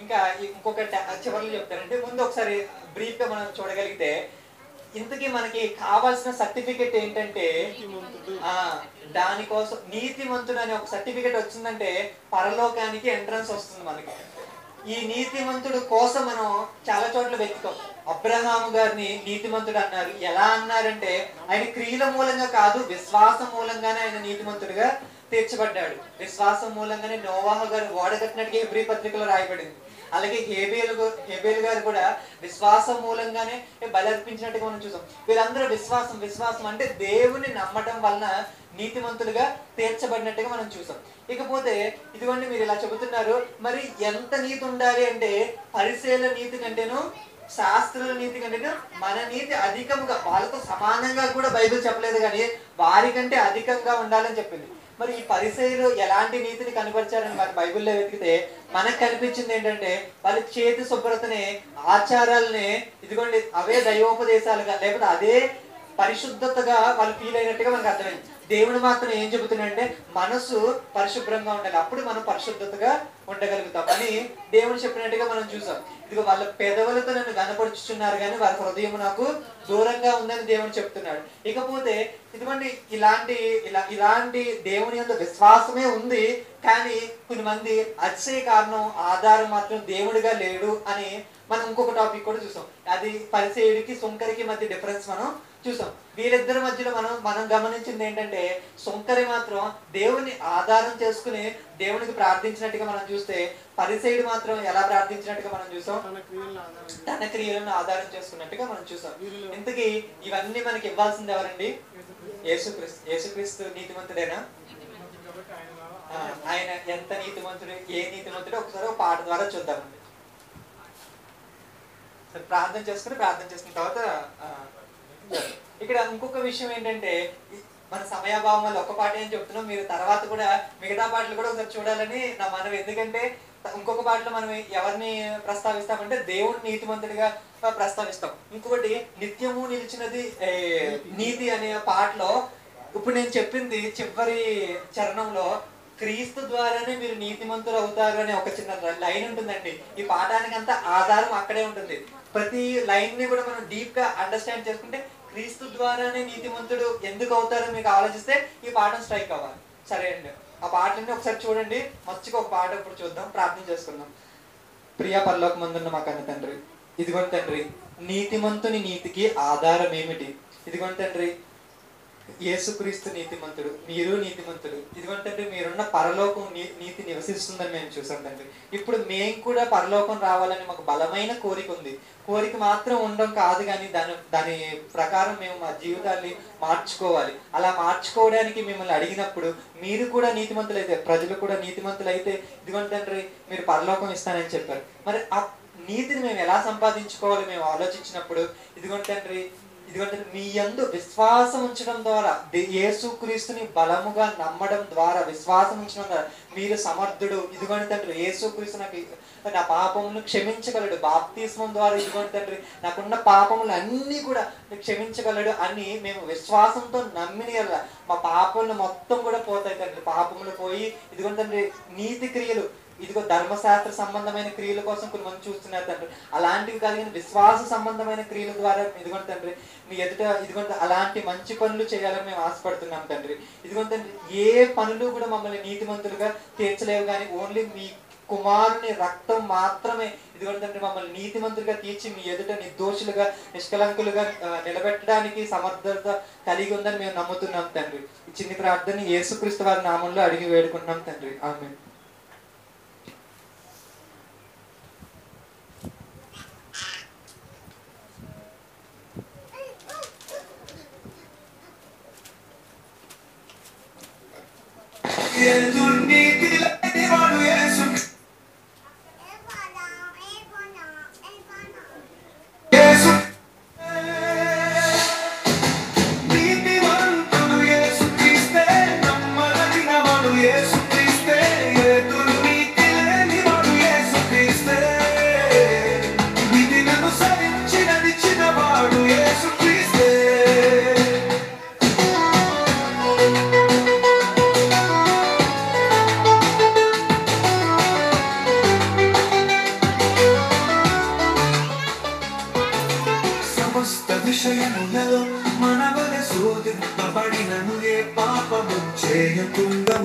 ఇంకా ఇంకొక చివరిలో చెప్తానంటే ముందు ఒకసారి బ్రీఫ్ గా మనం చూడగలిగితే ఇంతకీ మనకి కావాల్సిన సర్టిఫికెట్ ఏంటంటే దానికోసం నీతిమంతుడు అనే ఒక సర్టిఫికెట్ వచ్చిందంటే పరలోకానికి ఎంట్రన్స్ వస్తుంది మనకి. ఈ నీతిమంతుడు కోసం మనం చాలా చోట్ల వెతుకాం. అబ్రహాము గారిని నీతిమంతుడు అన్నారు. ఎలా అన్నారంటే ఆయన క్రియల మూలంగా కాదు, విశ్వాసం మూలంగానే ఆయన నీతిమంతుడిగా తీర్చబడ్డాడు. విశ్వాసం మూలంగానే నోవాహు గారు ఓడ కట్టినట్టుగా హెబ్రీ పత్రికలో రాయబడింది. అలాగే హేబేలు గారు కూడా విశ్వాసం మూలంగానే బలి అర్పించినట్టుగా మనం చూసాం. వీళ్ళందరూ విశ్వాసం అంటే దేవుని నమ్మటం వలన నీతిమంతులుగా తీర్చబడినట్టుగా మనం చూసాం. ఇకపోతే ఇదిగోండి మీరు ఇలా చెబుతున్నారు, మరి ఎంత నీతి ఉండాలి అంటే పరిశీలన నీతి కంటేను శాస్త్రుల నీతి కంటేను మన నీతి అధికంగా, వాళ్ళతో సమానంగా కూడా బైబిల్ చెప్పలేదు కానీ వారికంటే అధికంగా ఉండాలని చెప్పింది. మరి ఈ పరిసయ్యులు ఎలాంటి నీతిని కనపరిచారని మన బైబిల్లో వెతికితే మనకు కనిపించింది ఏంటంటే వాళ్ళ చేతి శుభ్రతని, ఆచారాలని ఇదిగోండి అవే దైవోపదేశాలుగా లేకపోతే అదే పరిశుద్ధతగా వాళ్ళు ఫీల్ అయినట్టుగా మనకు అర్థమైంది. దేవుడు మాత్రం ఏం చెబుతున్నాడంటే మనసు పరిశుభ్రంగా ఉండాలి, అప్పుడు మనం పరిశుద్ధతగా ఉండగలుగుతాం అని దేవుడు చెప్పినట్టుగా మనం చూసాం. ఇదిగో వాళ్ళ పెదవులతో నన్ను గనపరుచుచున్నారు కానీ వారి హృదయం నాకు దూరంగా ఉందని దేవుడు చెప్తున్నాడు. ఇకపోతే ఇదిగోండి ఇలాంటి దేవుని యొక్క విశ్వాసమే ఉంది కానీ కొంతమంది అతిశయ కారణం ఆధారం మాత్రం దేవుడిగా లేడు అని మనం ఇంకొక టాపిక్ కూడా చూసాం. అది పరిసయ్యుడికి సుంకరికి మధ్య డిఫరెన్స్ మనం చూసాం. వీరిద్దరి మధ్యలో మనం గమనించింది ఏంటంటే సుంకరి మాత్రం దేవుని ఆధారం చేసుకుని దేవునికి ప్రార్థించినట్టుగా మనం చూస్తే పరిసయ్యుడు మాత్రం ఎలా ప్రార్థించినట్టుగా మనం చూసాం, తన క్రియలను ఆధారం చేసుకున్నట్టుగా మనం చూసాం. ఇంతకీ ఇవన్నీ మనకి ఇవ్వాల్సింది ఎవరండి? యేసుక్రీస్తు నీతిమంతుడేనా? ఆయన ఎంత నీతిమంతుడు, ఏ నీతిమంతుడు ఒకసారి ఒక పాట ద్వారా చూద్దామండి. ప్రార్థన చేసుకున్న తర్వాత ఇక్కడ ఇంకొక విషయం ఏంటంటే మన సమయాభావం వల్ల ఒక పాట ఏం చెప్తున్నాం, మీరు తర్వాత కూడా మిగతా పాటలు కూడా ఒకసారి చూడాలని నా మనవి. ఎందుకంటే ఇంకొక పాటలో మనం ఎవరిని ప్రస్తావిస్తామంటే దేవుడిని నీతిమంతుడిగా ప్రస్తావిస్తాం. ఇంకొకటి నిత్యము నిలిచినది నీతి అనే పాటలో ఇప్పుడు నేను చెప్పింది చివరి చరణంలో క్రీస్తు ద్వారానే మీరు నీతిమంతులు అవుతారు అనే ఒక చిన్న లైన్ ఉంటుందండి. ఈ పాఠానికి అంతా ఆధారం అక్కడే ఉంటుంది. ప్రతి లైన్ ని కూడా మనం డీప్ గా అండర్స్టాండ్ చేసుకుంటే క్రీస్తు ద్వారానే నీతిమంతుడు ఎందుకు అవుతారో మీకు ఆలోచిస్తే ఈ పాఠం స్ట్రైక్ అవ్వాలి. సరే అండి, ఆ పాటలన్నీ ఒకసారి చూడండి. మంచిగా ఒక పాట ఇప్పుడు చూద్దాం, ప్రార్థన చేసుకుందాం. ప్రియా పరలోకమందున్న మా కన్న తండ్రి, ఇదిగోండి తండ్రి నీతిమంతుని నీతికి ఆధారం ఏమిటి? ఇదిగోండి తండ్రి యేసుక్రీస్తు నీతిమంతుడు, మీరు నీతిమంతుడు. ఇదిగోండి తండ్రి మీరున్న పరలోకం నీతి నివసిస్తుందని మేము చూసాం తండ్రి. ఇప్పుడు మేము కూడా పరలోకం రావాలని మాకు బలమైన కోరిక ఉంది. కోరిక మాత్రం ఉండడం కాదు కానీ దాని ప్రకారం మేము మా జీవితాన్ని మార్చుకోవాలి. అలా మార్చుకోవడానికి మిమ్మల్ని అడిగినప్పుడు మీరు కూడా నీతిమంతులైతే, ప్రజలు కూడా నీతిమంతులైతే ఇదిగోండి తండ్రి మీరు పరలోకం ఇస్తానని చెప్పారు. మరి ఆ నీతిని మేము ఎలా సంపాదించుకోవాలి మేము ఆలోచించినప్పుడు ఇదిగోండి తండ్రి మీ యందు విశ్వాసం ఉంచడం ద్వారా, యేసుక్రీస్తుని బలముగా నమ్మడం ద్వారా, విశ్వాసం ఉంచడం ద్వారా మీరు సమర్థుడు. ఇదిగోండి తండ్రి యేసుక్రీస్తు నా పాపములను క్షమించగలడు, బాప్తిస్మం ద్వారా ఇదిగోండి తండ్రి నాకున్న పాపములు అన్నీ కూడా క్షమించగలడు అని మేము విశ్వాసంతో నమ్మిన మా పాపములు మొత్తం కూడా పోతాయి తండ్రి. పాపములు పోయి ఇదిగోండి తండ్రి నీతి క్రియలు, ఇదిగో ధర్మశాస్త్ర సంబంధమైన క్రియల కోసం కొంతమంది చూస్తున్నారు తండ్రి. అలాంటివి కలిగిన విశ్వాస సంబంధమైన క్రియల ద్వారా ఇదిగోండి తండ్రి మీ ఎదుట ఇదిగోండి అలాంటి మంచి పనులు చేయాలని మేము ఆశపడుతున్నాం తండ్రి. ఇదిగోండి తండ్రి ఏ పనులు కూడా మమ్మల్ని నీతిమంతులుగా తీర్చలేవు కానీ ఓన్లీ మీ కుమారుని రక్తం మాత్రమే ఇదిగోండి తండ్రి మమ్మల్ని నీతిమంతులుగా తీర్చి మీ ఎదుట నిర్దోషులుగా నిష్కలంకులుగా నిలబెట్టడానికి సమర్థత కలిగి ఉందని మేము నమ్ముతున్నాం తండ్రి. ఈ చిన్ని ప్రార్థన యేసుక్రీస్తు వారి నామంలో అడిగి వేడుకుంటున్నాం తండ్రి, ఆమేన్. విషయములలో మనవల శోధింపబడినను ఏ పాపము చేయకుండా